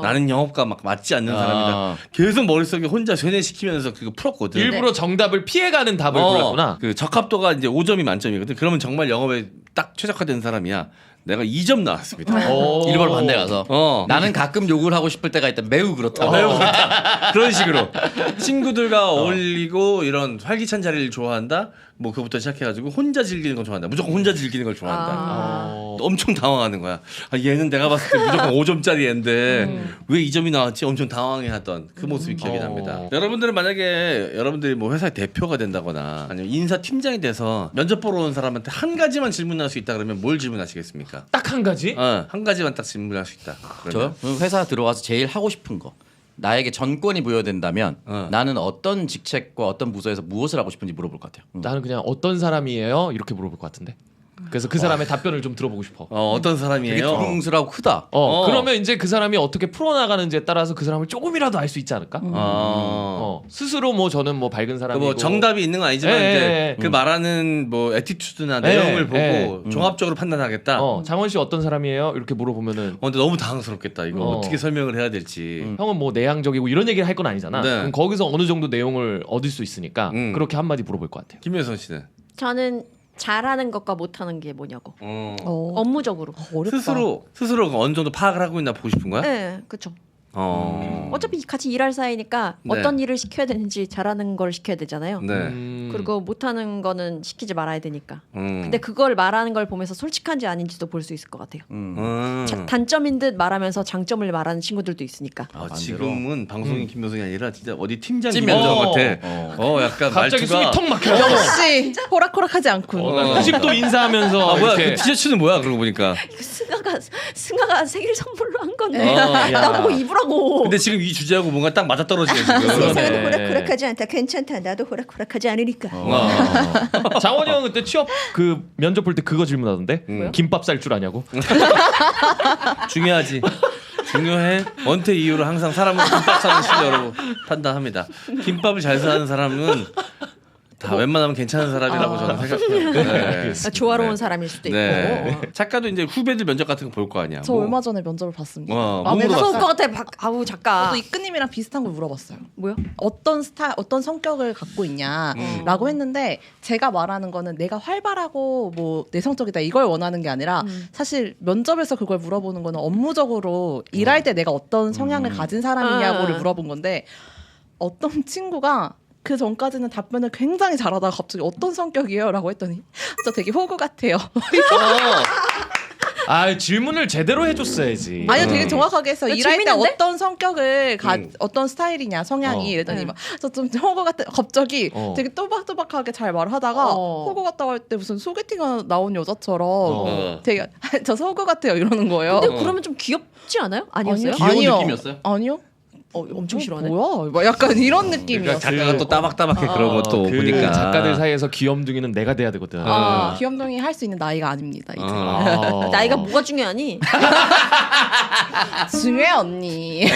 B: 나는 영업과 막 맞지 않는 사람이다. 계속 머릿속에 혼자 쇠뇌시키면서 그거 풀었거든.
D: 일부러 정답을 피해가는 답을 골랐구나.
B: 그 적합도가 이제 5점이 만점이거든. 그러면 정말 영업에 딱 최적화된 사람이야. 내가 2점 나왔습니다.
A: 일본 반대 가서 나는 가끔 욕을 하고 싶을 때가 있다. 매우 그렇다.
B: 매우 그렇다. 그런 식으로 친구들과 어울리고 이런 활기찬 자리를 좋아한다. 뭐 그부터 시작해가지고 혼자 즐기는 걸 좋아한다. 무조건 혼자 즐기는 걸 좋아한다. 엄청 당황하는 거야. 얘는 내가 봤을 때 무조건 5점짜리 애인데 왜 2점이 나왔지? 엄청 당황해하던 그 모습이 기억이 납니다. 여러분들은 만약에 여러분들이 뭐 회사의 대표가 된다거나 아니면 인사 팀장이 돼서 면접 보러 온 사람한테 한 가지만 질문할 수 있다 그러면 뭘 질문하시겠습니까?
D: 딱 한 가지?
B: 한 가지만 딱 질문할 수 있다.
A: 저요? 회사 들어와서 제일 하고 싶은 거. 나에게 전권이 부여된다면 나는 어떤 직책과 어떤 부서에서 무엇을 하고 싶은지 물어볼 것 같아요.
D: 나는 그냥 어떤 사람이에요? 이렇게 물어볼 것 같은데. 그래서 그 사람의 답변을 좀 들어보고 싶어.
B: 어떤
A: 되게
B: 사람이에요?
A: 두루뭉술하고 크다.
D: 그러면 이제 그 사람이 어떻게 풀어나가는지에 따라서 그 사람을 조금이라도 알 수 있지 않을까? 스스로 뭐 저는 뭐 밝은 사람이고
B: 뭐 정답이 있는 건 아니지만
D: 예,
B: 이제
D: 예.
B: 그 말하는 뭐 에티튜드나
D: 예,
B: 내용을 보고
D: 예.
B: 종합적으로 판단하겠다.
D: 장원 씨 어떤 사람이에요? 이렇게 물어보면은
B: 근데 너무 당황스럽겠다. 이거 어떻게 설명을 해야 될지.
D: 형은 뭐 내향적이고 이런 얘기를 할 건 아니잖아.
B: 네.
D: 그럼 거기서 어느 정도 내용을 얻을 수 있으니까 그렇게 한마디 물어볼 것 같아요.
B: 김효선 씨는
E: 저는 잘하는 것과 못하는 게 뭐냐고. 업무적으로.
F: 어렵다.
B: 스스로 어느 정도 파악을 하고 있나 보고 싶은 거야?
E: 네, 그렇죠. 어차피 같이 일할 사이니까
B: 네.
E: 어떤 일을 시켜야 되는지 잘하는 걸 시켜야 되잖아요.
B: 네.
E: 그리고 못하는 거는 시키지 말아야 되니까. 근데 그걸 말하는 걸 보면서 솔직한지 아닌지도 볼 수 있을 것 같아요. 단점인 듯 말하면서 장점을 말하는 친구들도 있으니까.
B: 지금은 방송인 김효선이 아니라 진짜 어디 팀장
A: 찐
B: 김효선
A: 면접.
B: 같아. 약간
D: 갑자기
B: 말투가
D: 숨이 턱 막혀.
F: 역시 호락호락하지 않군.
D: 90도 인사하면서
B: 뭐야
D: 이렇게
B: 그 티셔츠는 뭐야 그러고 보니까.
E: 승아가 생일 선물로 한 건데
D: 야.
E: 나보고 입으라고.
B: 근데 지금 이 주제하고 뭔가 딱 맞아떨어지네 지금.
E: 승아는 호락호락하지 않다. 괜찮다. 나도 호락호락하지 않으니까.
D: 장원이 형 그때 취업 그 면접 볼 때 그거 질문하던데 김밥 쌀 줄 아냐고.
B: 중요하지. 중요해. 원태 이후로 항상 사람은 김밥 사는 실력으로 판단합니다. 김밥을 잘 사는 사람은 다 웬만하면 괜찮은 사람이라고 저는 생각해요. 네.
E: 조화로운
B: 네.
E: 사람일 수도 있고.
B: 네. 작가도 이제 후배들 면접 같은 거 볼 거 아니야.
F: 저 얼마 전에 면접을 봤습니다.
B: 뭐
F: 네,
B: 물어봤어요?
E: 무서울 것 같아. 아우 작가.
F: 저도 이끈님이랑 비슷한 걸 물어봤어요.
E: 뭐요?
F: 어떤 성격을 갖고 있냐라고 했는데 제가 말하는 거는 내가 활발하고 뭐 내성적이다 이걸 원하는 게 아니라 사실 면접에서 그걸 물어보는 거는 업무적으로 일할 때 내가 어떤 성향을 가진 사람이냐고를 물어본 건데 어떤 친구가 그 전까지는 답변을 굉장히 잘하다가 갑자기 어떤 성격이에요? 라고 했더니 저 되게 호구 같아요.
D: 아 질문을 제대로 해줬어야지.
F: 아니요, 되게 정확하게 했어요. 일할 때
E: 재밌는데?
F: 어떤 성격을 어떤 스타일이냐, 성향이 이랬더니 막 저 좀 호구 같아. 갑자기 되게 또박또박하게 잘 말하다가 호구 같다고 할 때 무슨 소개팅 나온 여자처럼 되게 저 호구 같아요 이러는 거예요.
E: 근데 그러면 좀 귀엽지 않아요? 아니었어요?
A: 귀여운
F: 아니요.
A: 느낌이었어요?
F: 아니요.
E: 엄청 싫어하네.
F: 뭐야? 막 약간 이런 느낌이었어요.
B: 작가가 또 따박따박해 그런 것도
D: 그
B: 보니까
D: 작가들 사이에서 귀염둥이는 내가 돼야 되거든.
F: 귀염둥이 할 수 있는 나이가 아닙니다. 이제.
E: 나이가 뭐가 중요하니?
F: 중요해 언니.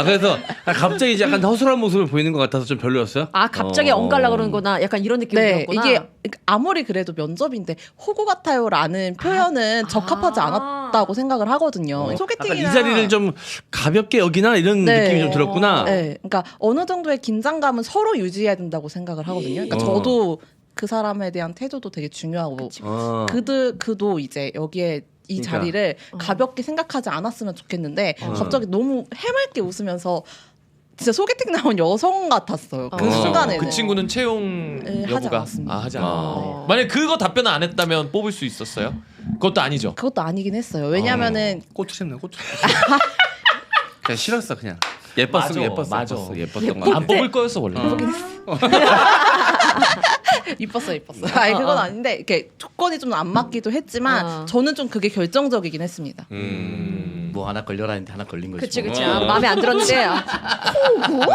B: 그래서 갑자기 이제 약간 허술한 모습을 보이는 것 같아서 좀 별로였어요.
E: 아 갑자기 엉갈라 그러는구나. 약간 이런
F: 네,
E: 느낌이었구나.
F: 이게 아무리 그래도 면접인데 호구 같아요라는 표현은 적합하지 않았다고 생각을 하거든요.
B: 약간
F: 소개팅이나
B: 이 자리를 좀 가볍게 여기나 이런
F: 네.
B: 느낌이 좀 들었구나.
F: 네, 그러니까 어느 정도의 긴장감은 서로 유지해야 된다고 생각을 하거든요. 그러니까 저도 그 사람에 대한 태도도 되게 중요하고 그도 이제 여기에 이
B: 그러니까.
F: 자리를 가볍게 생각하지 않았으면 좋겠는데 갑자기 너무 해맑게 웃으면서 진짜 소개팅 나온 여성 같았어요. 그 순간에는.
D: 그 친구는 채용
F: 네, 하지
D: 여부가
F: 않았습니다.
D: 하지 않았. 만약 그거 답변 안 했다면 뽑을 수 있었어요? 그것도 아니죠.
F: 그것도 아니긴 했어요. 왜냐면은
B: 꼬투셨네 꼬투. 그냥 싫었어 그냥. 예뻤으면
D: 맞아.
B: 예뻤어. 예뻤던 거.
D: 안 뽑을 거였어 원래.
F: 이뻤어. 아니 그건 아닌데 이렇게 조건이 좀 안 맞기도 했지만 저는 좀 그게 결정적이긴 했습니다.
A: 뭐 하나 걸려라 했는데 하나 걸린 거지.
E: 그치
A: 뭐.
E: 그치. 마음에 안 들었는데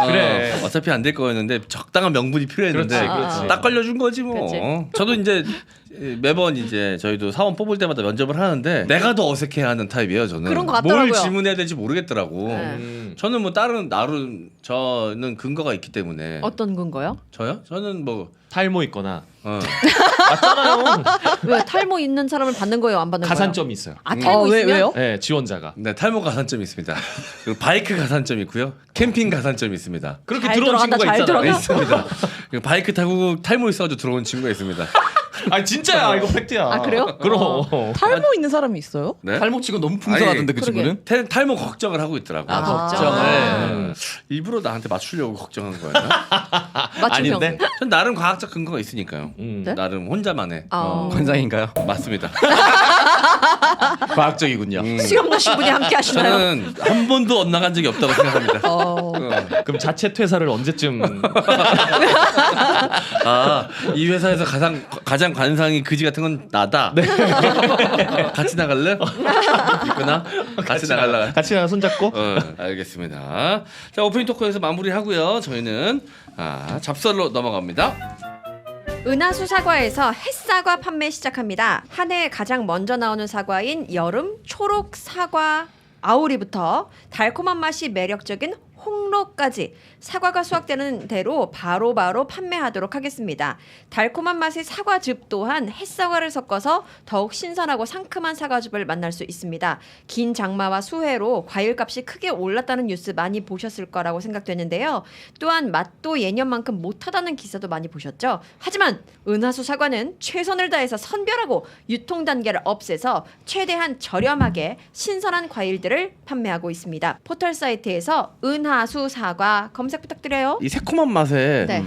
D: 그래.
B: 어차피 안 될 거였는데 적당한 명분이 필요했는데
D: 그렇지.
B: 딱 걸려준 거지 뭐.
E: 그치.
B: 저도 이제 매번 이제 저희도 사원 뽑을 때마다 면접을 하는데 내가 더 어색해하는 타입이에요 저는.
E: 그런 것
B: 뭘
E: 같더라고요.
B: 질문해야 될지 모르겠더라고.
E: 네.
B: 저는 뭐 다른 나름 저는 근거가 있기 때문에.
E: 어떤 건가요?
B: 저요? 저는 뭐
D: 탈모 있거나
B: 맞잖아요.
E: 왜 탈모 있는 사람을 받는 거예요? 안 받는 거예요?
D: 가산점이 있어요.
E: 아 탈모 있으면?
F: 왜요?
D: 네, 지원자가.
B: 네, 탈모 가산점이 있습니다. 그리고 바이크 가산점이 있고요. 캠핑 가산점이 있습니다.
D: 그렇게
E: 잘
D: 들어온
E: 들어간다,
D: 친구가
E: 잘
D: 있잖아.
E: 들어가.
B: 있습니다. 그리고 바이크 타고 탈모 있어가지고 들어온 친구가 있습니다.
D: 아 진짜야 이거 팩트야.
E: 아, 그래요?
D: 그럼.
F: 탈모 있는 사람이 있어요?
B: 네?
A: 탈모 치고 너무 풍성하던데
B: 아니,
A: 그 친구는.
B: 탈모 걱정을 하고 있더라고.
A: 아 걱정을.
B: 일부러 나한테 맞추려고 걱정한 거예요.
E: 맞춤형.
D: 아닌데?
B: 전 나름 과학적 근거가 있으니까요.
E: 네?
B: 나름 혼자만의.
A: 관상인가요?
B: 맞습니다.
A: 과학적이군요.
E: 수염 나신 분이 함께 하시나요?
B: 저는 한 번도 엇나간 적이 없다고 생각합니다.
D: 그럼 자체 퇴사를 언제쯤?
B: 이 회사에서 가장 관상이 그지 같은 건 나다. 같이 나갈래? 있구나. 같이 나갈라.
D: 같이 나 손잡고.
B: 알겠습니다. 자 오프닝 토크에서 마무리하고요. 저희는 잡설로 넘어갑니다.
E: 은하수 사과에서 햇사과 판매 시작합니다. 한 해 가장 먼저 나오는 사과인 여름 초록 사과 아우리부터 달콤한 맛이 매력적인 홍로까지 사과가 수확되는 대로 바로바로 판매하도록 하겠습니다. 달콤한 맛의 사과즙 또한 햇사과를 섞어서 더욱 신선하고 상큼한 사과즙을 만날 수 있습니다. 긴 장마와 수해로 과일값이 크게 올랐다는 뉴스 많이 보셨을 거라고 생각되는데요. 또한 맛도 예년만큼 못하다는 기사도 많이 보셨죠. 하지만 은하수 사과는 최선을 다해서 선별하고 유통 단계를 없애서 최대한 저렴하게 신선한 과일들을 판매하고 있습니다. 포털 사이트에서 은하수 사과 검색 부탁드려요.
B: 이 새콤한 맛에
E: 네.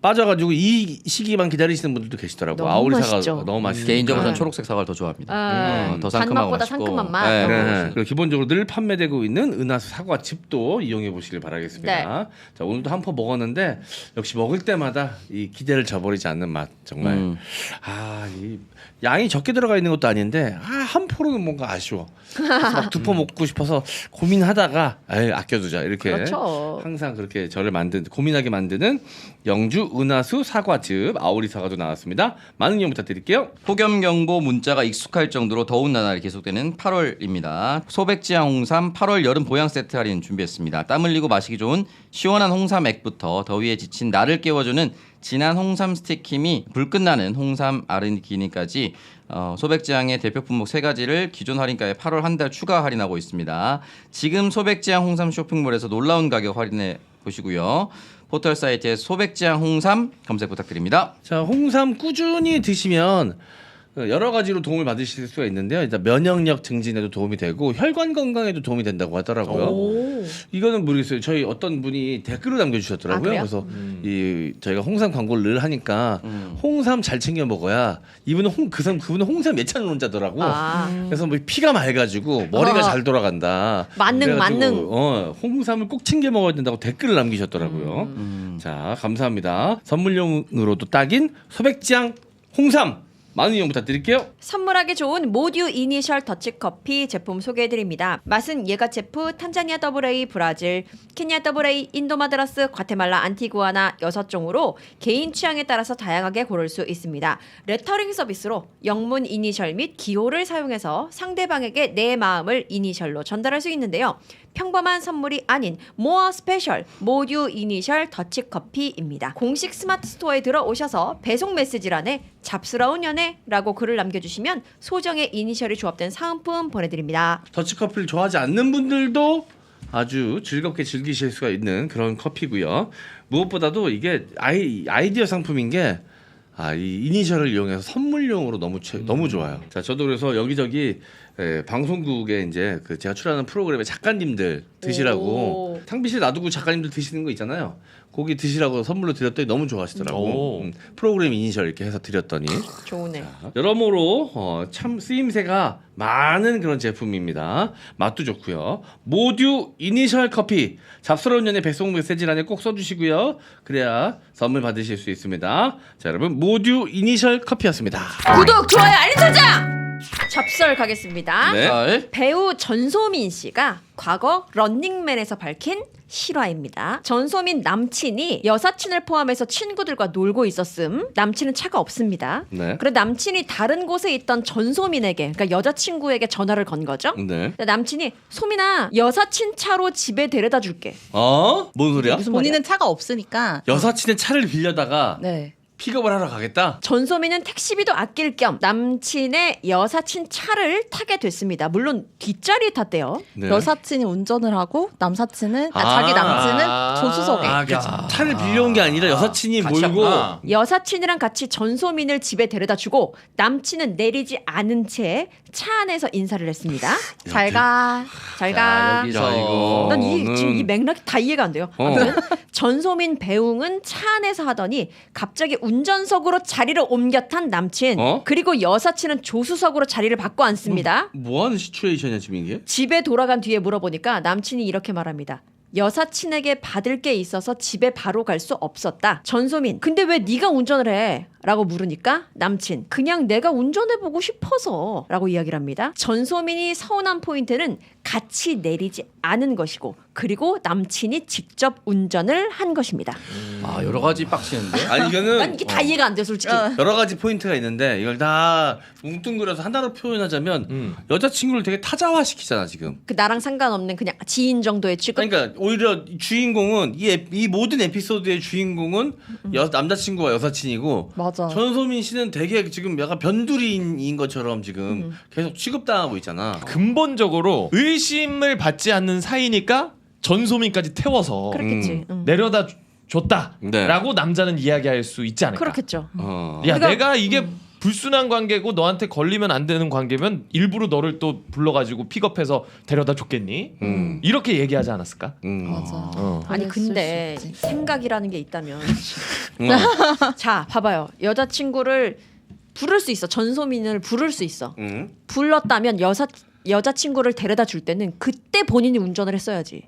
B: 빠져가지고 이 시기만 기다리시는 분들도 계시더라고.
E: 너무
B: 아오리
E: 맛있죠.
B: 사과 너무 맛있어.
A: 개인적으로 는
E: 네.
A: 초록색 사과를 더 좋아합니다. 더 상큼하고
E: 단맛보다
A: 맛있고.
E: 상큼한 맛.
A: 네.
B: 네. 그리고 기본적으로 늘 판매되고 있는 은하수 사과즙도 이용해 보시길 바라겠습니다.
E: 네.
B: 자 오늘도 한 포 먹었는데 역시 먹을 때마다 이 기대를 저버리지 않는 맛 정말. 이 양이 적게 들어가 있는 것도 아닌데 한 포로는 뭔가 아쉬워. 막 두 포 먹고 싶어서 고민하다가 아껴두자 이렇게
E: 그렇죠.
B: 항상 그렇게 저를 고민하게 만드는 영주 모두 은하수 사과즙 아오리 사과도 나왔습니다. 많은 이용 부탁드릴게요.
A: 폭염경보 문자가 익숙할 정도로 더운 나날이 계속되는 8월입니다. 소백지향 홍삼 8월 여름 보양 세트 할인 준비했습니다. 땀 흘리고 마시기 좋은 시원한 홍삼 액부터 더위에 지친 나를 깨워주는 진한 홍삼 스틱힘이 불 끝나는 홍삼 아르기닌까지 소백지향의 대표 품목 3가지를 기존 할인가에 8월 한 달 추가 할인하고 있습니다. 지금 소백지향 홍삼 쇼핑몰에서 놀라운 가격 할인해 보시고요. 포털 사이트에 소백지향 홍삼 검색 부탁드립니다.
B: 자, 홍삼 꾸준히 드시면 여러 가지로 도움을 받으실 수가 있는데요. 일단 면역력 증진에도 도움이 되고 혈관 건강에도 도움이 된다고 하더라고요. 이거는 모르겠어요. 저희 어떤 분이 댓글로 남겨주셨더라고요.
E: 아, 그래요?
B: 그래서 이 저희가 홍삼 광고를 늘 하니까 홍삼 잘 챙겨 먹어야 이분은 그분은 홍삼 예찬론자더라고. 그래서 뭐 피가 맑아지고 머리가 잘 돌아간다.
E: 만능,
B: 그래가지고, 홍삼을 꼭 챙겨 먹어야 된다고 댓글을 남기셨더라고요. 자, 감사합니다. 선물용으로도 딱인 소백지향 홍삼 많은 이용 부탁드릴게요.
E: 선물하기 좋은 모듀 이니셜 더치커피 제품 소개해드립니다. 맛은 예가체프, 탄자니아 AA, 브라질, 케냐 AA, 인도마드라스, 과테말라, 안티구아나 6종으로 개인 취향에 따라서 다양하게 고를 수 있습니다. 레터링 서비스로 영문 이니셜 및 기호를 사용해서 상대방에게 내 마음을 이니셜로 전달할 수 있는데요. 평범한 선물이 아닌 모어 스페셜 모듀 이니셜 더치커피입니다. 공식 스마트 스토어에 들어오셔서 배송 메시지란에 잡스러운 연애라고 글을 남겨주시면 소정의 이니셜이 조합된 사은품 보내드립니다.
B: 더치커피를 좋아하지 않는 분들도 아주 즐겁게 즐기실 수가 있는 그런 커피고요. 무엇보다도 이게 아이디어 상품인 게 이 이니셜을 이용해서 선물용으로 너무 좋아요. 자, 저도 그래서 여기저기 방송국에 이제 제가 출연하는 프로그램에 작가님들 드시라고 탕비실 놔두고 작가님들 드시는 거 있잖아요. 거기 드시라고 선물로 드렸더니 너무 좋아하시더라고. 프로그램 이니셜 이렇게 해서 드렸더니
E: 좋네.
B: 여러모로 참 쓰임새가 많은 그런 제품입니다. 맛도 좋고요. 모듀 이니셜 커피 잡스러운 연애 배송 메시지란에 꼭 써주시고요. 그래야 선물 받으실 수 있습니다. 자, 여러분 모듀 이니셜 커피였습니다.
E: 구독, 좋아요, 알림 설정! 접설 가겠습니다.
B: 네.
A: 자,
E: 배우 전소민 씨가 과거 런닝맨에서 밝힌 실화입니다. 전소민 남친이 여사친을 포함해서 친구들과 놀고 있었음. 남친은 차가 없습니다.
B: 네.
E: 그래 남친이 다른 곳에 있던 전소민에게, 그러니까 여자친구에게 전화를 건 거죠.
B: 네.
E: 근데 남친이 소민아 여사친 차로 집에 데려다 줄게.
B: 뭔 소리야?
E: 무슨 말이야?
F: 본인은 차가 없으니까.
B: 여사친의 차를 빌려다가
F: 네.
B: 픽업을 하러 가겠다?
E: 전소민은 택시비도 아낄 겸 남친의 여사친 차를 타게 됐습니다. 물론 뒷자리에 탔대요.
B: 네.
F: 여사친이 운전을 하고 남사친은 자기 남친은 조수석에.
B: 차를 빌려온 게 아니라 여사친이
A: 같이
B: 몰고
A: 왔구나.
E: 여사친이랑 같이 전소민을 집에 데려다 주고 남친은 내리지 않은 채 차 안에서 인사를 했습니다. 잘 가. 잘 가.
A: 여기서
B: 이거.
E: 난
B: 너는-
E: 지금 이 맥락이 다 이해가 안 돼요. 아무튼 전소민 배웅은 차 안에서 하더니 갑자기 운전석으로 자리를 옮겨 탄 남친. 그리고 여사친은 조수석으로 자리를 바꿔 앉습니다.
B: 뭐 하는 시츄에이션이야 지금 이게?
E: 집에 돌아간 뒤에 물어보니까 남친이 이렇게 말합니다. 여사친에게 받을 게 있어서 집에 바로 갈 수 없었다. 전소민, 근데 왜 네가 운전을 해? 라고 물으니까 남친, 그냥 내가 운전해보고 싶어서 라고 이야기를 합니다. 전소민이 서운한 포인트는 같이 내리지 않은 것이고 그리고 남친이 직접 운전을 한 것입니다.
A: 여러 가지 빡치는데.
B: 아니
E: 난
B: 이거는
E: 이게 다 이해가 안 돼 솔직히.
B: 여러 가지 포인트가 있는데 이걸 다 뭉뚱그려서 하나로 표현하자면 여자친구를 되게 타자화 시키잖아 지금.
E: 그 나랑 상관없는 그냥 지인 정도의 취급.
B: 그러니까 오히려 주인공은 이 모든 에피소드의 주인공은 남자친구와 여사친이고
F: 맞아.
B: 전소민 씨는 되게 지금 약간 변두리인 것처럼 지금 계속 취급당하고 있잖아.
D: 근본적으로 의심을 받지 않는 사이니까 전소민까지 태워서
E: 그렇겠지.
D: 내려다 줬다라고
B: 네.
D: 남자는 이야기할 수 있지 않을까.
E: 그렇겠죠.
D: 야
E: 그러니까-
D: 내가 이게 불순한 관계고 너한테 걸리면 안 되는 관계면 일부러 너를 또 불러가지고 픽업해서 데려다 줬겠니? 이렇게 얘기하지 않았을까?
F: 맞아.
E: 아니
F: 그랬을
E: 근데
F: 수 있지.
E: 생각이라는 게 있다면 자 봐봐요. 여자친구를 부를 수 있어. 전소민을 부를 수 있어. 불렀다면 여자친구를 데려다 줄 때는 그때 본인이 운전을 했어야지.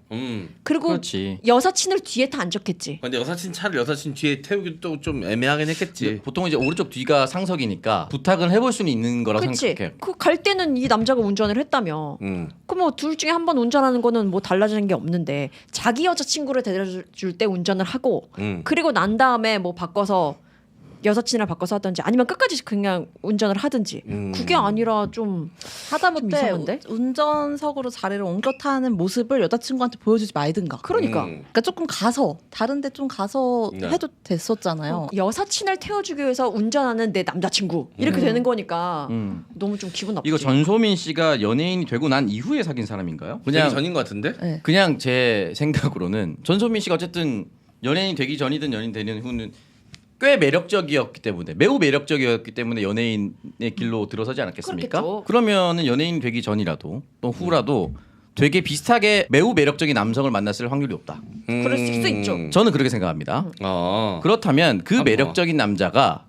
E: 그리고
A: 그렇지.
E: 여사친을 뒤에 타 앉았겠지.
B: 근데 여사친 차를 여사친 뒤에 태우기 또 좀 애매하긴 했겠지.
A: 보통 이제 오른쪽 뒤가 상석이니까 부탁을 해볼 수는 있는 거라고
E: 그렇지.
A: 생각해.
E: 그 갈 때는 이 남자가 운전을 했다며. 그럼 뭐 둘 중에 한 번 운전하는 거는 뭐 달라지는 게 없는데 자기 여자친구를 데려줄 때 운전을 하고 그리고 난 다음에 뭐 바꿔서 여사친이랑 바꿔서 하든지 아니면 끝까지 그냥 운전을 하든지 그게 아니라 좀
F: 하다못해
E: 이상한데?
F: 운전석으로 자리를 옮겨 타는 모습을 여자친구한테 보여주지 말든가.
E: 그러니까
F: 그러니까 조금 가서 다른데 좀 가서
B: 네.
F: 해도 됐었잖아요.
E: 여사친을 태워주기 위해서 운전하는 내 남자친구 이렇게 되는 거니까 너무 좀 기분 나쁘지.
A: 이거 전소민 씨가 연예인이 되고 난 이후에 사귄 사람인가요?
B: 되기
A: 그냥
B: 전인 것 같은데?
F: 네.
A: 그냥 제 생각으로는 전소민 씨가 어쨌든 연예인 되기 전이든 연예인 되는 후는 꽤 매력적이었기 때문에 매우 매력적이었기 때문에 연예인의 길로 들어서지 않았겠습니까?
E: 그렇겠죠.
A: 그러면은 연예인 되기 전이라도 또 후라도 되게 비슷하게 매우 매력적인 남성을 만났을 확률이 높다.
E: 그럴 수 있죠.
A: 저는 그렇게 생각합니다. 그렇다면 그 매력적인 남자가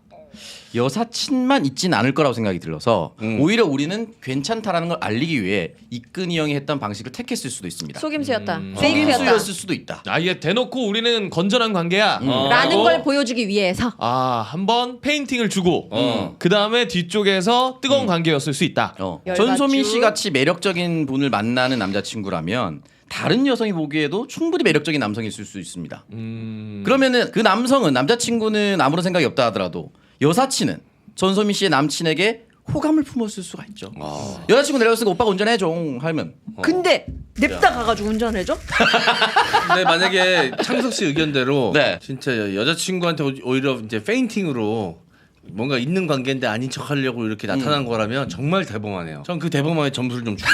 A: 여사친만 있진 않을 거라고 생각이 들어서 오히려 우리는 괜찮다라는 걸 알리기 위해 이끈이 형이 했던 방식을 택했을 수도 있습니다.
E: 속임수였다. 페이크였다.
A: 속임수였을 수도 있다.
D: 아예 대놓고 우리는 건전한 관계야.
E: 라는
D: 라고
E: 걸 보여주기 위해서.
D: 한번 페인팅을 주고 그 다음에 뒤쪽에서 뜨거운 관계였을 수 있다.
E: 열받죠.
A: 전소민 씨 같이 매력적인 분을 만나는 남자친구라면 다른 여성이 보기에도 충분히 매력적인 남성이 있을 수 있습니다. 그러면은 그 남성은 남자친구는 아무런 생각이 없다 하더라도 여사친은 전소민 씨의 남친에게 호감을 품었을 수가 있죠. 여자친구 내려왔으니까 오빠가 운전해줘 하면
E: 근데 냅다 가가지고 운전해줘?
B: 근데 만약에 창석 씨 의견대로
A: 네.
B: 진짜 여자친구한테 오히려 이제 페인팅으로 뭔가 있는 관계인데 아닌 척하려고 이렇게 나타난 거라면 정말 대범하네요. 전 그 대범함에 점수를 좀 주고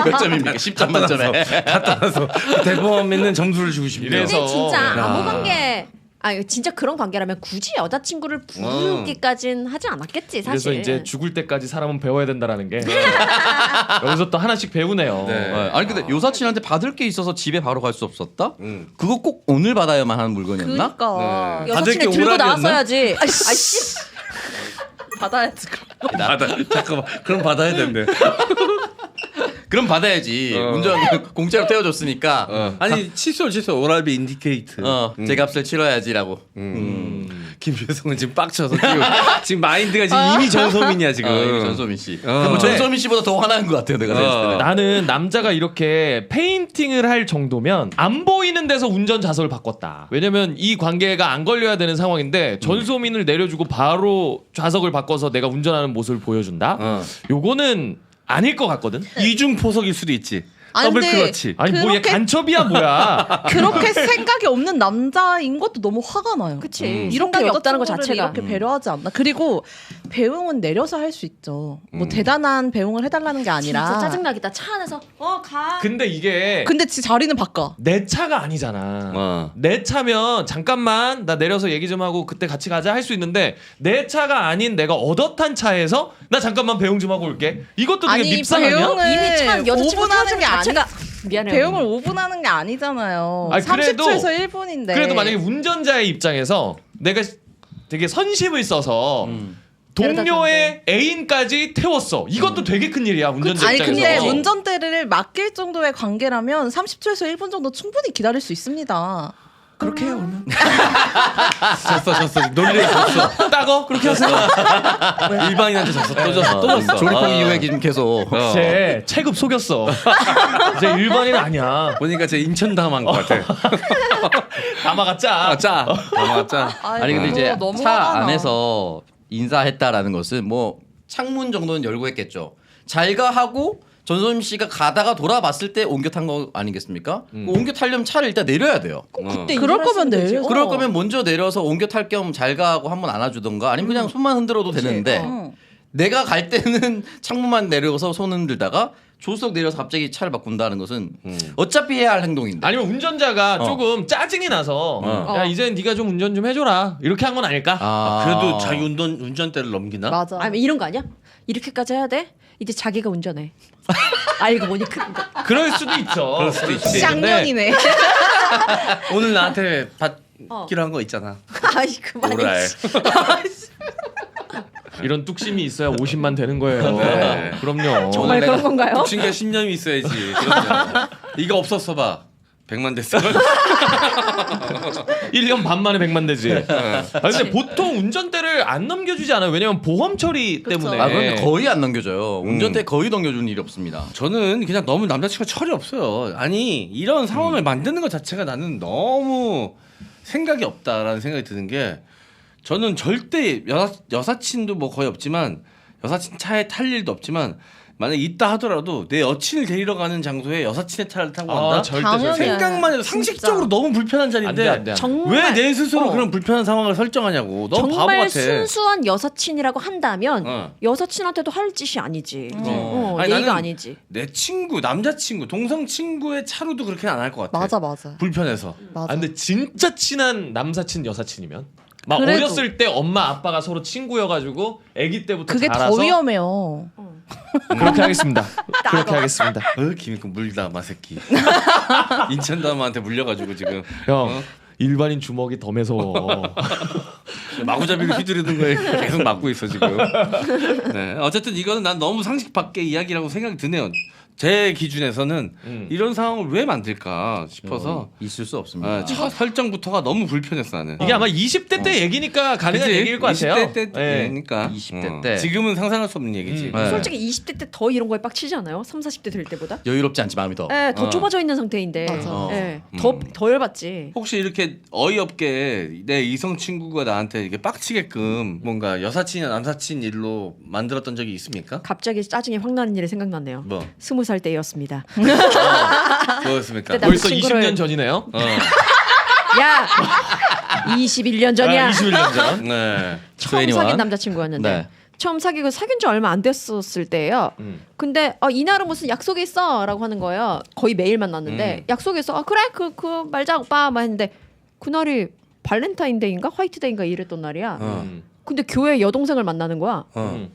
A: 몇 점입니까? 10점 만점에.
B: 그 대범함에는 점수를 주고 싶네요.
D: 이래서
E: 근데 진짜
B: 야.
E: 아무 관계 진짜 그런 관계라면 굳이 여자친구를 부르기까진 하지 않았겠지
D: 그래서
E: 사실.
D: 이제 죽을 때까지 사람은 배워야 된다라는 게 여기서 또 하나씩 배우네요.
B: 네.
A: 아니 근데 여사친한테 받을 게 있어서 집에 바로 갈 수 없었다? 그거 꼭 오늘 받아야만 하는 물건이었나?
F: 그러니까
B: 네.
E: 여사친을
B: 받을 게
E: 들고
B: 오락이었나?
E: 나왔어야지. 아이씨.
F: 받아야지.
B: 잠깐만 그럼 받아야 된대.
A: 그럼 받아야지. 운전 공짜로 태워줬으니까.
B: 아니 칫솔 오랄비 인디케이트.
A: 제 값을 치러야지라고.
B: 김효성은 지금 빡쳐서 지금 마인드가 지금 이미 전소민이야 지금.
A: 이거 전소민 씨. 뭐 전소민 씨보다 더 화나는 것 같아요, 내가 생각했을 때는.
D: 나는 남자가 이렇게 페인팅을 할 정도면 안 보이는 데서 운전 좌석을 바꿨다. 왜냐면 이 관계가 안 걸려야 되는 상황인데 전소민을 내려주고 바로 좌석을 바꿔서 내가 운전하는 모습을 보여준다. 요거는 아닐 것 같거든.
B: 이중 포석일 수도 있지.
F: 아니,
B: 더블
F: 근데
B: 클러치.
D: 아니 뭐 얘
F: 그렇게-
D: 간첩이야 뭐야.
F: 그렇게 생각이 없는 남자인 것도 너무 화가 나요.
E: 그치.
F: 이렇게
E: 생각이 없다는 것
F: 여자친구를
E: 자체가.
F: 이렇게 배려하지 않나. 그리고 배웅은 내려서 할 수 있죠. 뭐 대단한 배웅을 해달라는 게 아니라.
E: 진짜 짜증나겠다. 차 안에서 가.
D: 근데 이게
F: 근데 지 자리는 바꿔.
D: 내 차가 아니잖아. 내 차면 잠깐만 나 내려서 얘기 좀 하고 그때 같이 가자 할 수 있는데 내 차가 아닌 내가 얻어 탄 차에서 나 잠깐만 배웅 좀 하고 올게. 이것도 되게
F: 아니,
D: 밉상 아니야?
F: 배웅을
E: 이미 참 여자친구
F: 5분 하는 게
E: 자체가 미안해요.
F: 배웅을 5분 하는 게 아니잖아요.
D: 아니, 그래도-
F: 30초에서 1분인데.
D: 그래도 만약에 운전자의 입장에서 내가 되게 선심을 써서 동료의 애인까지 태웠어. 이것도 되게 큰 일이야 운전자
F: 아니
D: 입장에서.
F: 근데 운전대를 맡길 정도의 관계라면 30초에서 1분 정도 충분히 기다릴 수 있습니다.
B: 그렇게 해 오면. 졌어. 논리에 졌어.
D: 따거 그렇게 하세요.
B: 일반인한테 졌어. 또 졌어.
A: 조립형 이후에 지금 계속.
D: 쟤 체급 속였어. 쟤 일반인 아니야.
B: 보니까 제 인천 담한 것 같아.
D: 담아가 짜.
B: 담아짜.
A: 아니 근데 이제
F: 너무
A: 차
F: 화가 나.
A: 안에서 인사했다라는 것은 뭐 창문 정도는 열고 했겠죠. 잘가 하고 전소민 씨가 가다가 돌아봤을 때 옮겨 탄 거 아니겠습니까? 옮겨 타려면 차를 일단 내려야 돼요.
E: 그때
F: 그럴 거면
E: 되지.
F: 내려.
A: 그럴 거면 먼저 내려서 옮겨 탈 겸 잘가 하고 한번 안아주던가 아니면 그냥 손만 흔들어도 되는데 내가 갈 때는 창문만 내려서 손 흔들다가 조수석 내려서 갑자기 차를 바꾼다는 것은 어차피 해야 할 행동인데.
D: 아니면 운전자가 조금 짜증이 나서 야 이제 네가 좀 운전 좀 해줘라 이렇게 한 건 아닐까?
B: 그래도 자기 운전대를 넘기나?
F: 맞아.
E: 아니 이런 거 아니야? 이렇게까지 해야 돼? 이제 자기가 운전해. 알고 보니
D: 그럴 수도 있죠.
B: 그럴 수도 있지.
F: 쌍년이네.
B: 오늘 나한테 받기로 한 거 있잖아.
E: 아이 그만해.
B: 오랄.
D: 이런 뚝심이 있어야 50만 되는 거예요.
B: 네.
D: 그럼요.
E: 정말 그런 건가요?
B: 독신과 신념이 있어야지. 그럼요. 이거 없었어 봐. 100만 됐어.
D: 1년 반 만에 100만 되지. 근데 보통 운전대를 안 넘겨주지 않아요. 왜냐면 보험 처리
F: 그쵸.
D: 때문에.
A: 아 그런데 거의 안 넘겨줘요. 운전대 거의 넘겨주는 일이 없습니다.
B: 저는 그냥 너무 남자친구가 철이 없어요. 아니 이런 상황을 만드는 것 자체가 나는 너무 생각이 없다라는 생각이 드는 게 저는 절대 여사친도 뭐 거의 없지만 여사친 차에 탈 일도 없지만 만약에 있다 하더라도 내 여친을 데리러 가는 장소에 여사친의 차를 타고 간다?
D: 절대
F: 당연히.
B: 생각만 해도
F: 진짜.
B: 상식적으로 너무 불편한
D: 안
B: 자리인데
D: 돼, 안 돼.
E: 정말
B: 왜 내 스스로
E: 어.
B: 그런 불편한 상황을 설정하냐고. 너무 바보
E: 정말
B: 같아.
E: 순수한 여사친이라고 한다면
B: 어.
E: 여사친한테도 할 짓이 아니지.
B: 아니,
E: 예의가
B: 나는
E: 아니지.
B: 내 친구, 남자친구, 동성 친구의 차로도 그렇게는 안 할 것 같아.
F: 맞아.
B: 불편해서.
F: 맞아.
D: 아, 근데 진짜 친한 남사친 여사친이면 막
F: 그래도.
D: 어렸을 때 엄마 아빠가 서로 친구여가지고 아기 때부터
F: 그게
D: 자라서
F: 더 위험해요.
D: 그렇게 하겠습니다. 그렇게 하겠습니다.
B: 김이고 물다 마새끼. 인천 다음한테 물려가지고 지금
D: 형 일반인 주먹이 더 매서워.
B: 마구잡이로 휘두르는 거에 계속 맞고 있어 지금. 네, 어쨌든 이거는 난 너무 상식 밖의 이야기라고 생각이 드네요. 제 기준에서는 이런 상황을 왜 만들까 싶어서
A: 있을 수 없습니다.
B: 첫 설정부터가 너무 불편했어 나는.
D: 이게 아마 20대 때 얘기니까 가능한
B: 그치?
D: 얘기일 것 같아요.
B: 20대 때
D: 예.
B: 얘기니까.
A: 20대 때.
B: 지금은 상상할 수 없는 얘기지.
A: 네.
E: 솔직히 20대 때 더 이런 거에 빡치지 않아요? 30, 40대 될 때보다?
A: 여유롭지 않지 마음이 더.
E: 네, 더 좁아져 있는 상태인데.
F: 맞아.
E: 네, 더 열받지.
B: 혹시 이렇게 어이없게 내 이성 친구가 나한테 이렇게 빡치게끔 뭔가 여사친이나 남사친 일로 만들었던 적이 있습니까?
E: 갑자기 짜증이 확 나는 일이 생각났네요.
B: 뭐
E: 20살 때였습니다.
B: 뭐였습니까?
E: 그때
D: 벌써
E: 남자친구를-
D: 20년 전이네요.
E: 야! 21년 전이야.
D: 21년 전.
B: 네.
E: 처음
A: 21.
E: 사귄 남자친구였는데
A: 네.
E: 처음 사귀고 사귄 지 얼마 안 됐었을 때예요. 근데 이날은 무슨 약속이 있어라고 하는 거예요. 거의 매일 만났는데 약속이 있어. 그래 그 말자 오빠 막 했는데 그날이 발렌타인데이인가 화이트데이인가 이랬던 날이야. 근데 교회 여동생을 만나는 거야.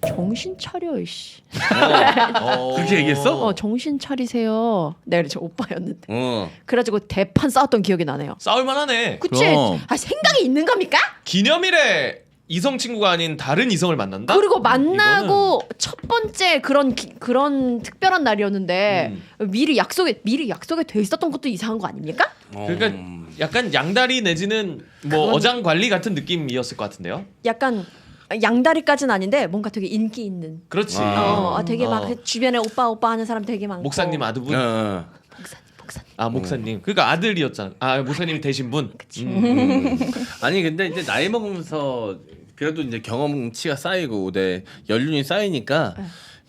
E: 정신 차려 이씨.
B: 그렇게 얘기했어?
E: 정신 차리세요. 내가 저 오빠였는데.
B: 어.
E: 그래가지고 대판 싸웠던 기억이 나네요.
D: 싸울만하네.
E: 그치?
A: 그럼.
E: 생각이 있는 겁니까?
D: 기념일에 이성 친구가 아닌 다른 이성을 만난다?
E: 그리고 만나고 첫 번째 그런 특별한 날이었는데 미리 약속에 돼 있었던 것도 이상한 거 아닙니까?
D: 그러니까 약간 양다리 내지는 뭐 어장 관리 같은 느낌이었을 것 같은데요.
E: 약간 양다리까지는 아닌데 뭔가 되게 인기 있는.
D: 그렇지.
E: 되게 막 주변에 오빠 하는 사람 되게 많고.
D: 목사님 아드분.
B: 어.
E: 목사님.
D: 아 목사님. 그러니까 아들이었잖아. 아 목사님이 되신 분.
B: 아니 근데 이제 나이 먹으면서 그래도 이제 경험치가 쌓이고 내 연륜이 쌓이니까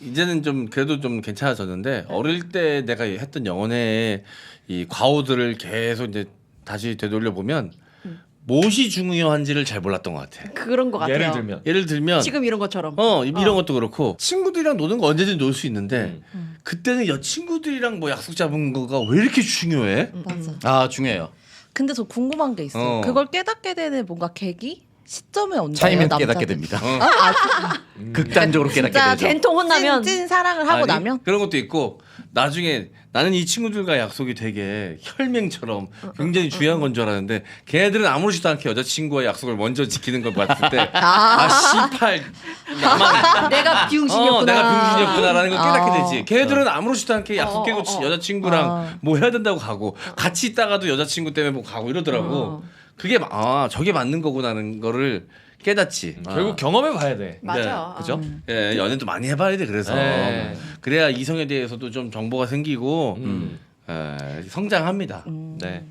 B: 이제는 좀 그래도 좀 괜찮아졌는데 어릴 때 내가 했던 영혼의 이 과오들을 계속 이제 다시 되돌려 보면 무엇이 중요한지를 잘 몰랐던 것 같아.
E: 그런 거 같아요.
D: 예를 들면
E: 지금 이런 것처럼.
B: 이런 것도 그렇고 친구들이랑 노는 거 언제든 놀 수 있는데 그때는 여친구들이랑 뭐 약속 잡은 거가 왜 이렇게 중요해?
F: 맞아.
A: 아 중요해요.
F: 근데 저 궁금한 게 있어요. 그걸 깨닫게 되는 뭔가 계기? 시점이 언제예요?
A: 차이면
F: 남자들?
A: 깨닫게 됩니다.
F: 아,
A: 극단적으로 깨닫게
F: 진짜
A: 되죠.
E: 된통 혼나면
F: 찐 사랑을 하고
B: 아니,
F: 나면
B: 그런 것도 있고 나중에 나는 이 친구들과 약속이 되게 혈맹처럼 굉장히 중요한 건 줄 알았는데 걔네들은 아무렇지도 않게 여자친구와 약속을 먼저 지키는 걸 봤을 때 씨팔 나만
E: 내가 비용신이었구나.
B: 내가 병신이었구나라는 걸 깨닫게
F: 아.
B: 되지. 걔네들은 아무렇지도 않게 약속 깨고 여자친구랑 뭐 해야 된다고 가고 같이 있다가도 여자친구 때문에 뭐 가고 이러더라고. 그게 저게 맞는 거구나는 거를 깨닫지.
D: 결국 경험해 봐야 돼.
E: 맞아.
D: 그죠?
B: 예, 연애도 많이 해봐야 돼. 그래서
D: 네.
B: 그래야 이성에 대해서도 좀 정보가 생기고 성장합니다.
D: 네.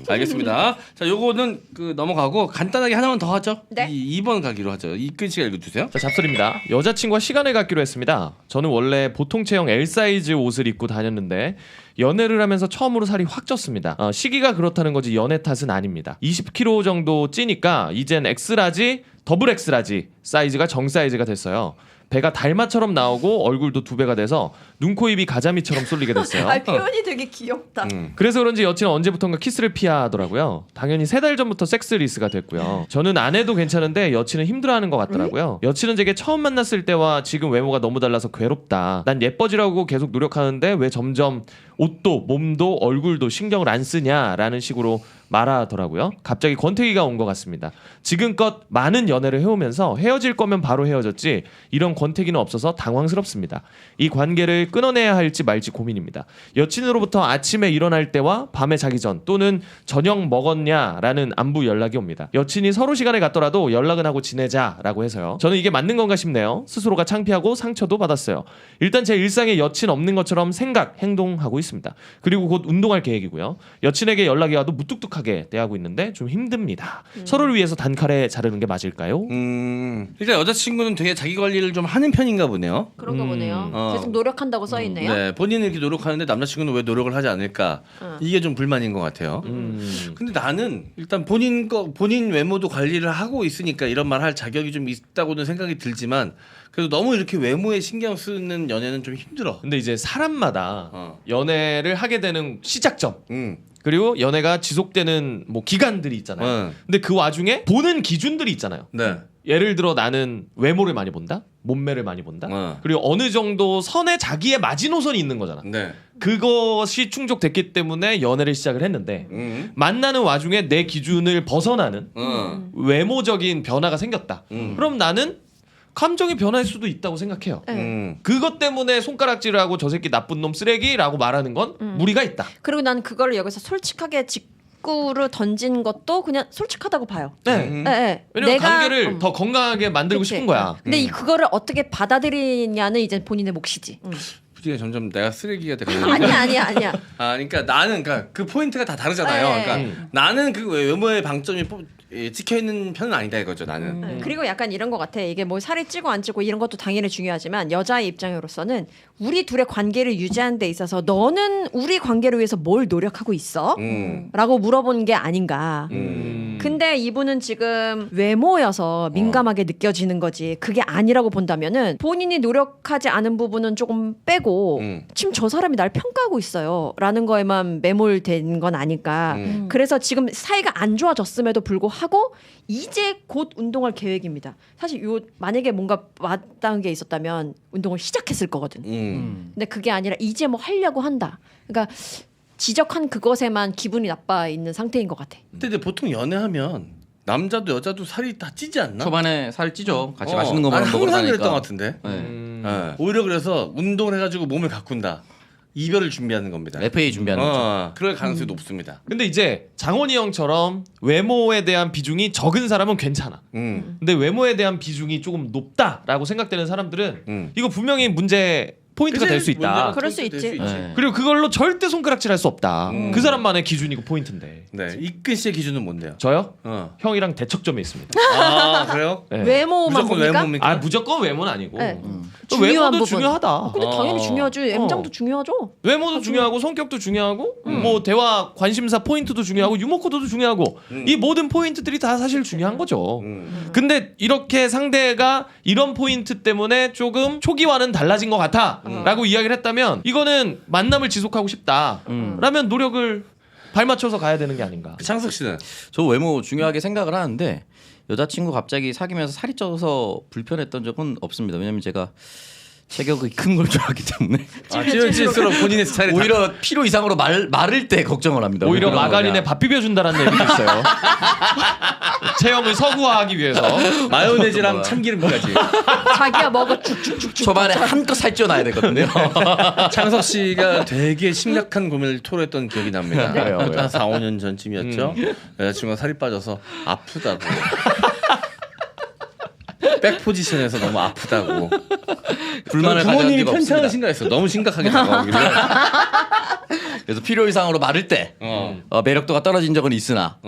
B: 알겠습니다. 자, 요거는 넘어가고 간단하게 하나만 더 하죠.
E: 네.
B: 2번 가기로 하죠. 이근 씨가 읽어주세요.
D: 자, 잡설입니다. 여자친구와 시간을 갖기로 했습니다. 저는 원래 보통 체형 L 사이즈 옷을 입고 다녔는데 연애를 하면서 처음으로 살이 확 쪘습니다. 시기가 그렇다는 거지 연애 탓은 아닙니다. 20kg 정도 찌니까 이젠 X라지, 더블 X라지 사이즈가 정 사이즈가 됐어요. 배가 달마처럼 나오고 얼굴도 2배가 돼서 눈, 코, 입이 가자미처럼 쏠리게 됐어요.
E: 아, 표현이 되게 귀엽다.
D: 그래서 그런지 여친은 언제부턴가 키스를 피하더라고요. 당연히 3달 전부터 섹스리스가 됐고요. 저는 안 해도 괜찮은데 여친은 힘들어하는 것 같더라고요. 여친은 제게 처음 만났을 때와 지금 외모가 너무 달라서 괴롭다. 난 예뻐지라고 계속 노력하는데 왜 점점 옷도 몸도 얼굴도 신경을 안 쓰냐라는 식으로 말하더라고요. 갑자기 권태기가 온 것 같습니다. 지금껏 많은 연애를 해오면서 헤어질 거면 바로 헤어졌지 이런 권태기는 없어서 당황스럽습니다. 이 관계를 끊어내야 할지 말지 고민입니다. 여친으로부터 아침에 일어날 때와 밤에 자기 전 또는 저녁 먹었냐라는 안부 연락이 옵니다. 여친이 서로 시간을 갖더라도 연락은 하고 지내자라고 해서요. 저는 이게 맞는 건가 싶네요. 스스로가 창피하고 상처도 받았어요. 일단 제 일상에 여친 없는 것처럼 생각, 행동하고 있습니다. 그리고 곧 운동할 계획이고요. 여친에게 연락이 와도 무뚝뚝하게 대하고 있는데 좀 힘듭니다. 서로를 위해서 단칼에 자르는 게 맞을까요?
B: 일단 여자친구는 되게 자기 관리를 좀 하는 편인가 보네요.
E: 그런가 보네요.
B: 어.
E: 계속 노력한다고 써 있네요.
B: 네, 본인은 이렇게 노력하는데 남자친구는 왜 노력을 하지 않을까? 이게 좀 불만인 것 같아요. 근데 나는 일단 본인 외모도 관리를 하고 있으니까 이런 말 할 자격이 좀 있다고는 생각이 들지만 그래도 너무 이렇게 외모에 신경 쓰는 연애는 좀 힘들어.
D: 근데 이제 사람마다 연애를 하게 되는 시작점
B: 음.
D: 그리고 연애가 지속되는 뭐 기간들이 있잖아요. 근데 그 와중에 보는 기준들이 있잖아요.
B: 네.
D: 예를 들어 나는 외모를 많이 본다, 몸매를 많이 본다, 그리고 어느 정도 선에 자기의 마지노선이 있는 거잖아.
B: 네.
D: 그것이 충족됐기 때문에 연애를 시작을 했는데 만나는 와중에 내 기준을 벗어나는 외모적인 변화가 생겼다. 그럼 나는 감정이 변할 수도 있다고 생각해요. 그것 때문에 손가락질을 하고 저 새끼 나쁜 놈 쓰레기라고 말하는 건 무리가 있다.
E: 그리고 난 그걸 여기서 솔직하게 직구를 던진 것도 그냥 솔직하다고 봐요.
D: 네.
E: 네.
D: 왜냐면 관계를 더 건강하게 만들고
E: 그치.
D: 싶은 거야.
E: 근데 그거를 어떻게 받아들이냐는 이제 본인의 몫이지.
B: 부디가 점점 내가 쓰레기가 되고
E: 아니야.
B: 그러니까 나는 그러니까 그 포인트가 다 다르잖아요.
E: 네.
B: 그러니까 나는 그 외모의 방점이 찍혀 있는 편은 아니다 이거죠. 나는.
E: 그리고 약간 이런 것 같아. 이게 뭐 살이 찌고 안 찌고 이런 것도 당연히 중요하지만 여자의 입장으로서는 우리 둘의 관계를 유지하는 데 있어서 너는 우리 관계를 위해서 뭘 노력하고 있어? 라고 물어본 게 아닌가. 근데 이분은 지금 외모여서 민감하게 느껴지는 거지. 그게 아니라고 본다면은 본인이 노력하지 않은 부분은 조금 빼고 지금 저 사람이 날 평가하고 있어요. 라는 거에만 매몰된 건 아닐까. 그래서 지금 사이가 안 좋아졌음에도 불구하고 이제 곧 운동할 계획입니다. 사실 요 만약에 뭔가 마땅한 게 있었다면 운동을 시작했을 거거든. 근데 그게 아니라 이제 뭐 하려고 한다. 그러니까 지적한 그것에만 기분이 나빠 있는 상태인 것 같아.
B: 근데 보통 연애하면 남자도 여자도 살이 다 찌지 않나?
A: 초반에 살 찌죠. 같이 맛있는 거
B: 난
A: 먹으러
B: 항상
A: 다니까.
B: 그랬던 것 같은데. 네. 오히려 그래서 운동을 해가지고 몸을 가꾼다. 이별을 준비하는 겁니다.
A: FA 준비하는 거죠.
B: 그럴 가능성이 높습니다.
D: 근데 이제 장원이 형처럼 외모에 대한 비중이 적은 사람은 괜찮아. 근데 외모에 대한 비중이 조금 높다라고 생각되는 사람들은 이거 분명히 문제 포인트가 될 수 있다.
E: 그럴 수 있지.
A: 네.
D: 그리고 그걸로 절대 손가락질할 수 없다. 그 사람만의 기준이고 포인트인데.
B: 네, 이근 씨의 기준은 뭔데요?
D: 저요? 형이랑 대척점에 있습니다.
B: 아 그래요?
D: 네.
E: 외모만
B: 무조건
E: 보니까?
B: 외모입니까?
D: 아 무조건 외모는 아니고.
E: 네.
D: 또
E: 중요한
D: 외모도
E: 부분.
D: 중요하다.
E: 근데 당연히 중요하죠. M장도 중요하죠.
D: 외모도 중요하고 성격도 중요하고 뭐 대화 관심사 포인트도 중요하고 유머 코드도 중요하고 이 모든 포인트들이 다 사실 중요한 거죠. 근데 이렇게 상대가 이런 포인트 때문에 조금 초기와는 달라진 것 같아라고 이야기를 했다면 이거는 만남을 지속하고 싶다라면 노력을 발맞춰서 가야 되는 게 아닌가.
B: 창석 씨는
A: 저 외모 중요하게 생각을 하는데 여자친구 갑자기 사귀면서 살이 쪄서 불편했던 적은 없습니다. 왜냐면 제가 체격이 큰 걸 좋아하기 때문에
B: 찌질수록 본인의 스타일이
A: 오히려 필요 이상으로 마를 때 걱정을 합니다.
D: 오히려
A: 그런
D: 마가린에
A: 거냐.
D: 밥 비벼준다라는 얘기도 있어요. 체형을 서구화하기 위해서.
B: 마요네즈랑 참기름까지.
E: 자기야 먹어 쭉쭉쭉쭉.
A: 초반에 한껏 살쪄놔야 되거든요.
B: 창석 씨가 되게 심각한 고민을 토로했던 기억이 납니다.
D: 왜요?
B: 그것도 한 4, 5년 전쯤이었죠. 여자친구가 살이 빠져서 아프다고. 백 포지션에서 너무 아프다고.
A: 불만을 가져온
B: 부모님이
A: 적가 없습니다.
B: 편찮으신가 했어. 너무 심각하게 다가오길래.
A: 그래서 필요 이상으로 마를 때 매력도가 떨어진 적은 있으나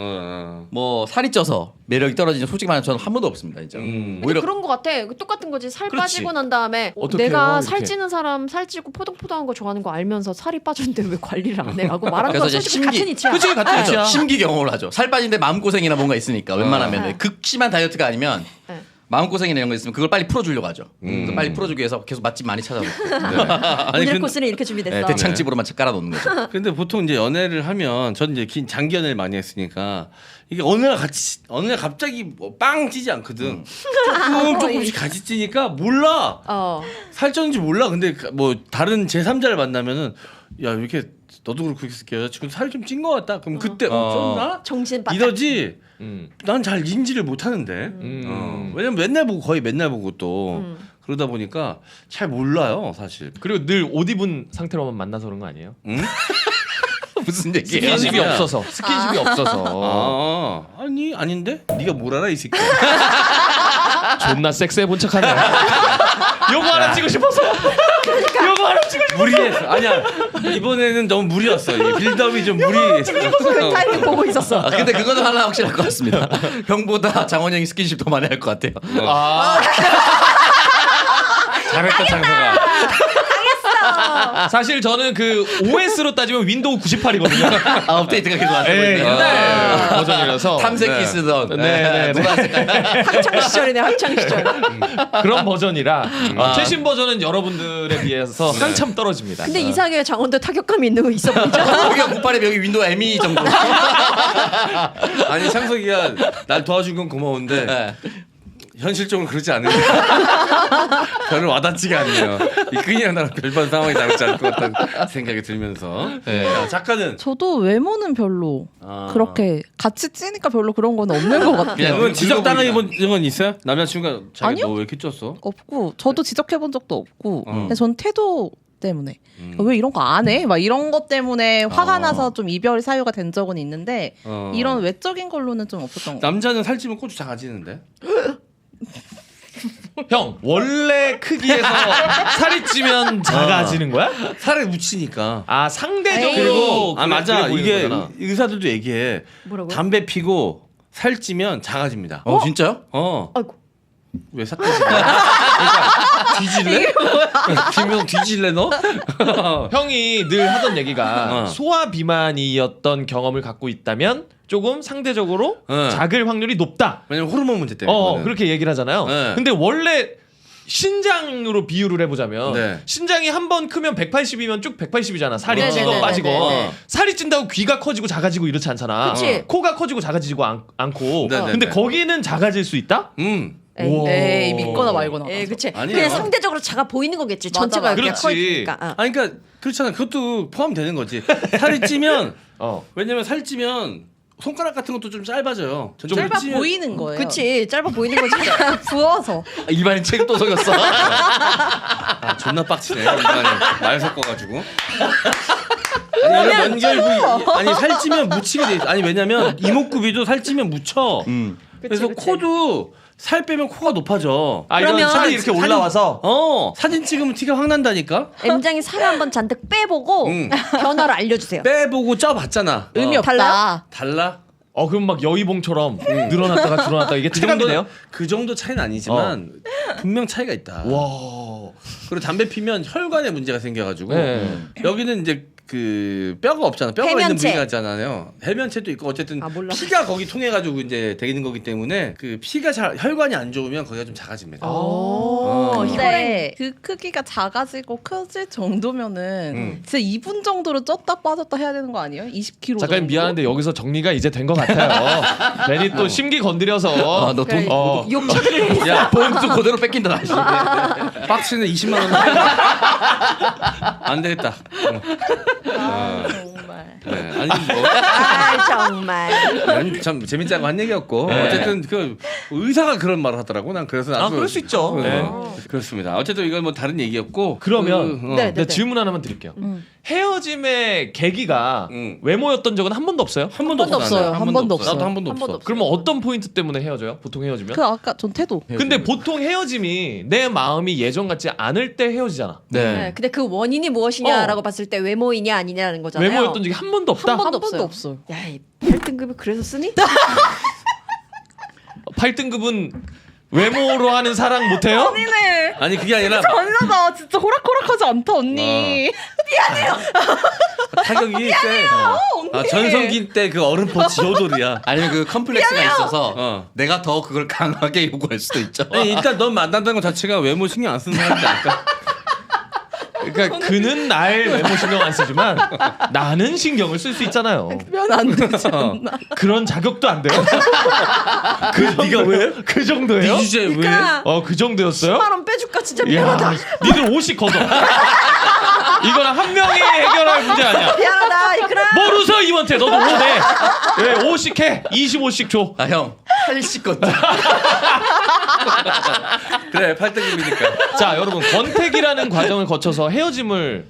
A: 뭐 살이 쪄서 매력이 떨어진 적 솔직히 말하면 저는 한 번도 없습니다. 진짜.
E: 근데 그런 거 같아. 똑같은 거지. 살
D: 그렇지.
E: 빠지고 난 다음에
D: 어떡해요,
E: 내가
D: 이렇게.
E: 살찌는 사람 살찌고 포동포동한 거 좋아하는 거 알면서 살이 빠졌는데 왜 관리를 안 해라고 말하는 건
A: 그래서 이제
E: 솔직히 같은 이치야.
D: 그치, 같은 이치야.
A: 심기 경험을 하죠. 살 빠진데 마음 고생이나 뭔가 있으니까 웬만하면 극심한 다이어트가 아니면
E: 네.
A: 마음고생이나 이런 거 있으면 그걸 빨리 풀어주려고 하죠. 그래서 빨리 풀어주기 위해서 계속 맛집 많이 찾아보고
B: 아니
E: 오늘
B: 근데,
E: 코스는 이렇게 준비됐어.
A: 네, 대창집으로만 깔아놓는 거죠.
B: 근데 보통 이제 연애를 하면 전 이제 긴 장기 연애를 많이 했으니까 이게 어느 날 갑자기 뭐빵 찌지 않거든. 조금씩 같이 찌니까 몰라. 살쪘는지 몰라. 근데 뭐 다른 제3자를 만나면은 야 이렇게 너도 그렇고 이렇게 여자친구 살이 좀 찐 것 같다. 그럼 그때 쪘나?
E: 정신 바짝.
B: 이러지. 난 잘 인지를 못 하는데. 왜냐면 거의 맨날 보고 또 그러다 보니까 잘 몰라요 사실.
D: 그리고 늘 옷 입은 상태로만 만나서 그런 거 아니에요?
B: 응?
A: 무슨 얘기예요?
D: 스킨십이 없어서. 스킨십이 없어서.
B: 아닌데? 네가 뭘 알아 이 새끼.
D: 존나 섹스해 본 척하네. 요거 하나 찍고 싶어서. 요거 하나 찍고 싶어서.
B: 무리했어. 아니야. 이번에는 너무 무리였어. 이 빌드업이 좀 무리했어.
E: 그 타이밍 보고 있었어.
A: 아, 근데 그거는 하나 확실할 것 같습니다. 형보다 장원 형이 스킨십 더 많이 할 것 같아요.
B: 잘했다 창서가.
D: 사실 저는 그 OS로 따지면 윈도우 98이거든요.
A: 아, 업데이트가 계속 안 되고
D: 예,
A: 있네요.
D: 옛날 버전이라서.
A: 탐색기 쓰던
D: 네.
A: 노란 색깔.
E: 학창 시절이네 학창 시절.
D: 그런 버전이라 최신 버전은 여러분들에 비해서 한참 떨어집니다.
E: 근데 이상하게 장원도 타격감이 있는 거 있어 보이죠?
A: 여기가 98에 여기 윈도우 ME 정도.
B: 아니 창석이가 날 도와준 건 고마운데
A: 네.
B: 현실적으로 그러지 않은데 별로 와닿지가 않네요. 이 끈이랑 나랑 별반 상황이 다르지 않을 것 같다는 생각이 들면서. 야, 작가는
F: 저도 외모는 별로 그렇게 같이 찌니까 별로 그런 건 없는 것 같아요.
A: 그냥
B: 그건 지적당한
A: 늙어 보인다.
B: 이런 건 있어요? 남자친구가 자기
F: 아니요.
B: 너 왜 이렇게 쪘어?
F: 없고 저도 지적해본 적도 없고 근데 전 태도 때문에 왜 이런 거 안 해? 막 이런 것 때문에 화가 나서 좀 이별 사유가 된 적은 있는데 이런 외적인 걸로는 좀 없었던 것 같아요.
B: 남자는 살찌면 고추 작아지는데.
D: 형 원래 크기에서 살이 찌면 작아지는 거야?
B: 살에 묻히니까.
D: 아 상대적으로
B: 그리고
D: 그래-
B: 맞아
D: 그래 보이는
B: 이게
D: 거잖아.
B: 의사들도 얘기해.
E: 뭐라고요?
B: 담배 피고 살찌면 작아집니다.
A: 진짜요?
E: 아이고.
B: 왜 사탕 그러니까 뒤질래? 김용 뒤질래 너?
D: 형이 늘 하던 얘기가
B: 어.
D: 소화 비만이었던 경험을 갖고 있다면 조금 상대적으로 작을 확률이 높다.
B: 왜냐면 호르몬 문제 때문에. 그거는.
D: 그렇게 얘기를 하잖아요.
B: 네.
D: 근데 원래 신장으로 비유를 해보자면
B: 네.
D: 신장이 한 번 크면 180이면 쭉 180이잖아. 살이
E: 네,
D: 찌고
E: 네, 네,
D: 빠지고
E: 네, 네.
D: 살이 찐다고 귀가 커지고 작아지고 이렇지 않잖아.
E: 그치.
D: 코가 커지고 작아지고 않고.
B: 네, 네,
D: 근데
B: 네.
D: 거기는 작아질 수 있다?
F: 에이, 에이 믿거나 말거나.
E: 예, 그치.
B: 아니에요.
E: 그냥 상대적으로 작아 보이는 거겠지.
F: 맞아,
E: 전체가
F: 맞아.
E: 이렇게
D: 그렇지.
E: 커지니까.
B: 아니 그러니까 그렇잖아. 그것도 포함되는 거지. 살이 찌면 왜냐면 살 찌면 손가락 같은 것도 좀 짧아져요. 좀
F: 짧아
B: 찌면-
F: 보이는 거예요.
E: 그치. 짧아 보이는 거지.
F: 부어서.
A: 일반인 책 또 속였어.
B: 아, 존나 빡치네. 인간이 말 섞어가지고. 아니 연결 부위 아니 살찌면 묻히게 돼 있어. 아니 왜냐면 이목구비도 살찌면 묻혀. 그래서
E: 그치.
B: 코도 살 빼면 코가 높아져.
D: 아 이런
E: 그러면
D: 살이 이렇게 올라와서
B: 사진 찍으면 티가 확 난다니까.
E: M장이 살을 한번 잔뜩 빼보고 변화를 알려주세요.
B: 빼보고 쪄봤잖아.
F: 의미 없다.
B: 달라?
D: 그럼 막 여의봉처럼 늘어났다가 줄어났다가 이게 체감이네요.
B: 그 정도 차이는 아니지만 분명 차이가 있다.
D: 와.
B: 그리고 담배 피면 혈관에 문제가 생겨가지고
D: 네.
B: 여기는 이제 그 뼈가 없잖아. 뼈가 있는
E: 해면체.
B: 부위가 있잖아요. 해면체도 있고 어쨌든
E: 아, 몰라.
B: 피가 거기 통해 가지고 이제 되는 거기 때문에 그 피가 잘 혈관이 안 좋으면 거기가 좀 작아집니다.
F: 근데 그 크기가 작아지고 커질 정도면은 진짜 2분 정도로 쪘다 빠졌다 해야 되는 거 아니에요? 20kg
D: 작가님
F: 정도?
D: 미안한데 여기서 정리가 이제 된 것 같아요. 괜히 또 심기 건드려서
A: 너 돈,
E: 욕처리를
B: 야,
A: 돈도 그대로 뺏긴다 다시.
B: 박스는 20만 원. 안 되겠다.
F: 정말.
B: 네. 아니 뭐
E: 아 정말.
B: 참 재밌자고 한 얘기였고
D: 네.
B: 어쨌든 그 의사가 그런 말을 하더라고. 난 그래서 나도
D: 그럴 수 있죠. 네.
B: 그렇습니다. 어쨌든 이건 뭐 다른 얘기였고
D: 그러면
E: 네.
D: 내가 질문 하나만 드릴게요. 헤어짐의 계기가 외모였던 적은 한 번도 없어요?
B: 한 번도
F: 없어요. 한 번도 없어요.
B: 나도 한 번도 없어.
D: 그러면 어떤 포인트 때문에 헤어져요? 보통 헤어지면?
F: 그 아까 전 태도.
D: 근데 보통 헤어짐이 내 마음이 예전 같지 않을 때 헤어지잖아.
E: 네. 근데 그 원인이 무엇이냐라고 봤을 때 외모이냐 아니냐는 거잖아요.
D: 외모였던 적이 한 번도 없다?
E: 한 번도
F: 한 번도
E: 없어요.
F: 없어요.
E: 야, 이 8등급을 그래서 쓰니?
D: 8등급은 외모로 하는 사랑 못해요?
F: 언니네.
B: 아니 그게 아니라
F: 언니나 나 진짜 호락호락하지 않다 언니.
B: 타격이 세. 전성기 때 그 어른포 지호돌이야.
A: 아니면 그 컴플렉스가 있어서
B: 어.
A: 내가 더 그걸 강하게 요구할 수도 있죠.
B: 아니, 일단 넌 만난다는 것 자체가 외모 신경 안 쓰는 사람이지 않을까?
D: 그러니까 그는 날 외모 신경 안 쓰지만 나는 신경을 쓸 수 있잖아요.
F: 면안 되지 않나?
D: 그런 자격도 안 돼요?
B: 네가 왜?
D: 그 정도예요?
B: 네 주제에 왜?
E: 그러니까
D: 그 정도였어요?
E: 10만 원 빼줄까 진짜
D: 야,
E: 미안하다.
D: 니들 50 걷어. 이거는 한 명이 해결할 문제 아니야.
E: 미안하다 이끌아.
D: 뭘 웃어 이원태 너도 5 내. 예, 5씩 해. 25씩 줘.
A: 아 형 80 건데.
B: 그래 8등급이니까.
D: 자, 여러분 권태기라는 과정을 거쳐서 헤어짐을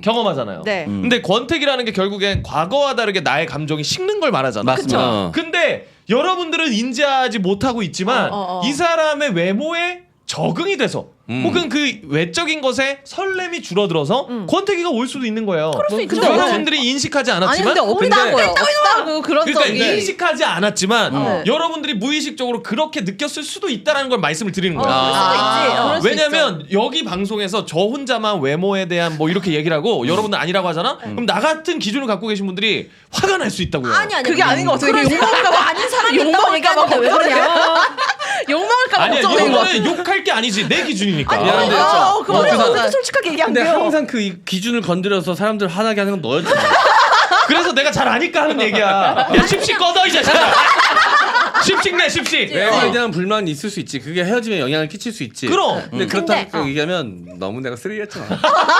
D: 경험하잖아요.
E: 네.
D: 근데 권태기라는 게 결국엔 과거와 다르게 나의 감정이 식는 걸 말하잖아.
A: 맞습니다.
D: 근데 여러분들은 인지하지 못하고 있지만 이 사람의 외모에 적응이 돼서 혹은 그 외적인 것에 설렘이 줄어들어서 권태기가 올 수도 있는 거예요.
E: 그럴 수 있죠.
F: 근데
D: 여러분들이 인식하지
F: 아니
D: 않았지만
F: 근데 없다고 그런
D: 그러니까
F: 적이
D: 인식하지 않았지만
F: 네.
D: 여러분들이 무의식적으로 그렇게 느꼈을 수도 있다라는 걸 말씀을 드리는 거예요.
E: 그럴 수도 있지.
F: 그럴 수
D: 왜냐면 여기 방송에서 저 혼자만 외모에 대한 뭐 이렇게 얘기를 하고 여러분들 아니라고 하잖아? 그럼 나 같은 기준을 갖고 계신 분들이 화가 날 수 있다고요.
E: 아니
F: 그게 아닌 것 같아요.
E: 그런
F: 욕먹을까봐
E: 아닌 사람이 있다고
F: 욕먹을까봐
E: 얘기하는데 왜 그러냐?
F: 욕먹을까봐
D: 아니야,
F: 걱정되는 것 같아.
D: 이거는 욕할 게 아니지. 내 기준이니까.
B: 미안한데
F: 그거
E: 그래서
F: 맞아.
E: 그렇게 솔직하게 얘기 안
B: 근데
E: 돼요.
B: 항상 그 기준을 건드려서 사람들 화나게 하는 건 너였잖아.
D: 그래서 내가 잘 아니까 하는 얘기야. 야, 십씩 꺼져 이 자식아. 십씩 내 십씩.
B: 외모에 대한 불만이 있을 수 있지. 그게 헤어짐에 영향을 끼칠 수 있지.
D: 그럼.
B: 근데 그렇다고
E: 근데,
B: 얘기하면 너무 내가 쓰레기였잖아.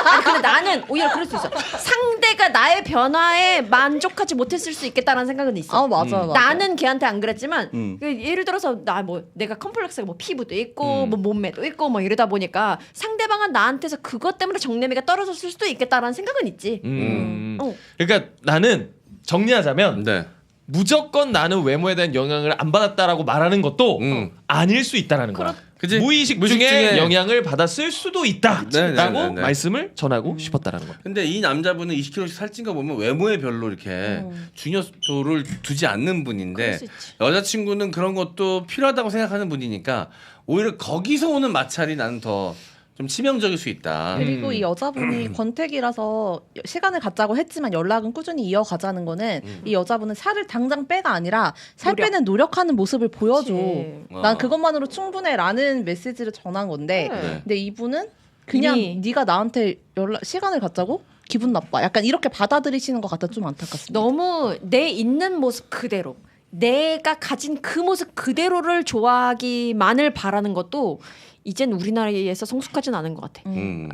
E: 아니 근데 나는 오히려 그럴 수 있어. 상대가 나의 변화에 만족하지 못했을 수 있겠다라는 생각은 있어.
F: 맞아.
E: 나는 걔한테 안 그랬지만 그 예를 들어서 나 뭐 내가 컴플렉스가 뭐 피부도 있고 뭐 몸매도 있고 뭐 이러다 보니까 상대방은 나한테서 그것 때문에 정내미가 떨어졌을 수도 있겠다라는 생각은 있지.
D: 그러니까 나는 정리하자면
B: 네.
D: 무조건 나는 외모에 대한 영향을 안 받았다라고 말하는 것도 아닐 수 있다라는 거야.
B: 그치?
D: 무의식 중에 영향을 받았을 수도 있다라고
B: 네.
D: 말씀을 전하고 싶었다라는 거야.
B: 근데 이 남자분은 20kg씩 살찐 거 보면 외모에 별로 이렇게 중요도를 두지 않는 분인데
E: 그럴 수 있지.
B: 여자친구는 그런 것도 필요하다고 생각하는 분이니까 오히려 거기서 오는 마찰이 나는 더 좀 치명적일 수 있다.
F: 그리고 이 여자분이 권태기라서 시간을 갖자고 했지만 연락은 꾸준히 이어가자는 거는 이 여자분은 살을 당장 빼가 아니라 살
E: 노력.
F: 빼는 노력하는 모습을 보여줘.
E: 그치.
F: 난 그것만으로 충분해라는 메시지를 전한 건데
E: 네.
F: 근데 이분은 그냥
E: 이미.
F: 네가 나한테 시간을 갖자고? 기분 나빠. 약간 이렇게 받아들이시는 것 같아 좀 안타깝습니다.
E: 너무 내 있는 모습 그대로 내가 가진 그 모습 그대로를 좋아하기만을 바라는 것도 이젠 우리나라에서 성숙하진 않은 것 같아.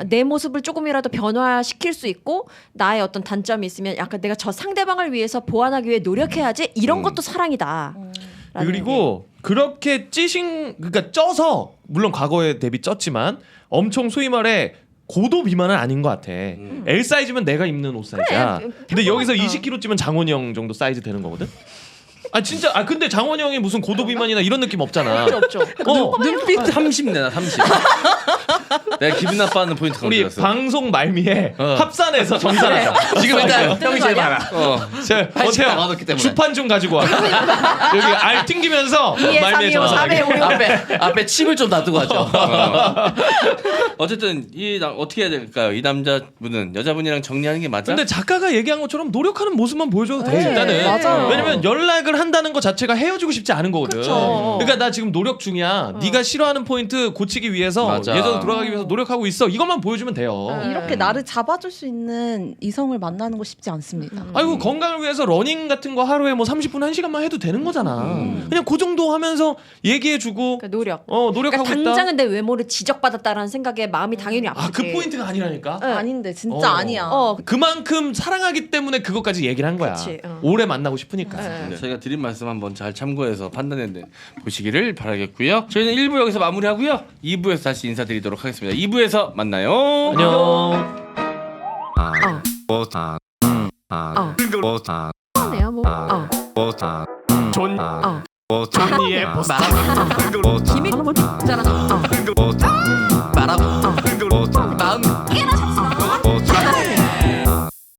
E: 내 모습을 조금이라도 변화시킬 수 있고 나의 어떤 단점이 있으면 약간 내가 저 상대방을 위해서 보완하기 위해 노력해야지 이런 것도 사랑이다. 라는
D: 그리고 그렇게 그러니까 쪄서 물론 과거에 대비 쪘지만 엄청 소위 말해 고도 비만은 아닌 것 같아. L 사이즈면 내가 입는 옷 사이즈야.
E: 그래,
D: 근데 여기서
E: 평범한-
D: 20kg 찌면 장원이 형 정도 사이즈 되는 거거든. 아 진짜 근데 장원이 형이 무슨 고도 비만이나 이런 느낌 없잖아.
E: 없죠.
B: 눈빛 30 내나 30. 내가 기분 나빠하는 포인트가
D: 우리
B: 어디였어?
D: 방송 말미에 합산해서 정산하자.
A: 지금 일단 형이 제일 많아.
D: 자,
A: 80
D: 어때요?
A: 나눠뒀기 때문에.
D: 주판 좀 가지고 와. 여기 알 튕기면서
E: 2에 3,
D: 말미에
E: 2, 5, 4에
D: 정산하게.
E: 5, 6.
A: 앞에 칩을 좀 놔두고 하죠.
B: 어쨌든 어떻게 해야 될까요? 이 남자분은 여자분이랑 정리하는 게 맞아?
D: 근데 작가가 얘기한 것처럼 노력하는 모습만 보여줘도 돼
E: 네,
D: 일단은.
F: 맞아요.
D: 왜냐면 연락을 한다는 것 자체가 헤어지고 싶지 않은 거거든.
E: 그쵸.
D: 그러니까 나 지금 노력 중이야. 네가 싫어하는 포인트 고치기 위해서
A: 맞아.
D: 예전 돌아가기 위해서 노력하고 있어. 이것만 보여주면 돼요.
F: 이렇게 나를 잡아줄 수 있는 이성을 만나는 거 쉽지 않습니다.
D: 아이고 건강을 위해서 러닝 같은 거 하루에 뭐 30분 1시간만 해도 되는 거잖아. 그냥 그 정도 하면서 얘기해주고
E: 그러니까 노력.
D: 노력하고
E: 그러니까
D: 있다.
E: 당장은 내 외모를 지적받았다라는 생각에 마음이 당연히 아프지.
D: 그 포인트가 아니라니까.
E: 네.
F: 아닌데 진짜 아니야.
D: 그만큼 사랑하기 때문에 그것까지 얘기를 한 거야.
E: 그치,
D: 오래 만나고 싶으니까.
E: 네.
B: 저희가 드린 말씀 한번 잘 참고해서 판단해 보시기를 바라겠고요. 저희는 1부 여기서 마무리하고요. 2부에서 다시 인사드리도록 하겠습니다. 2부에서 만나요.
D: 안녕.
E: 네요 뭐.
G: 존니의 보스터
E: 기믹 잘하나.
A: 말하고 마음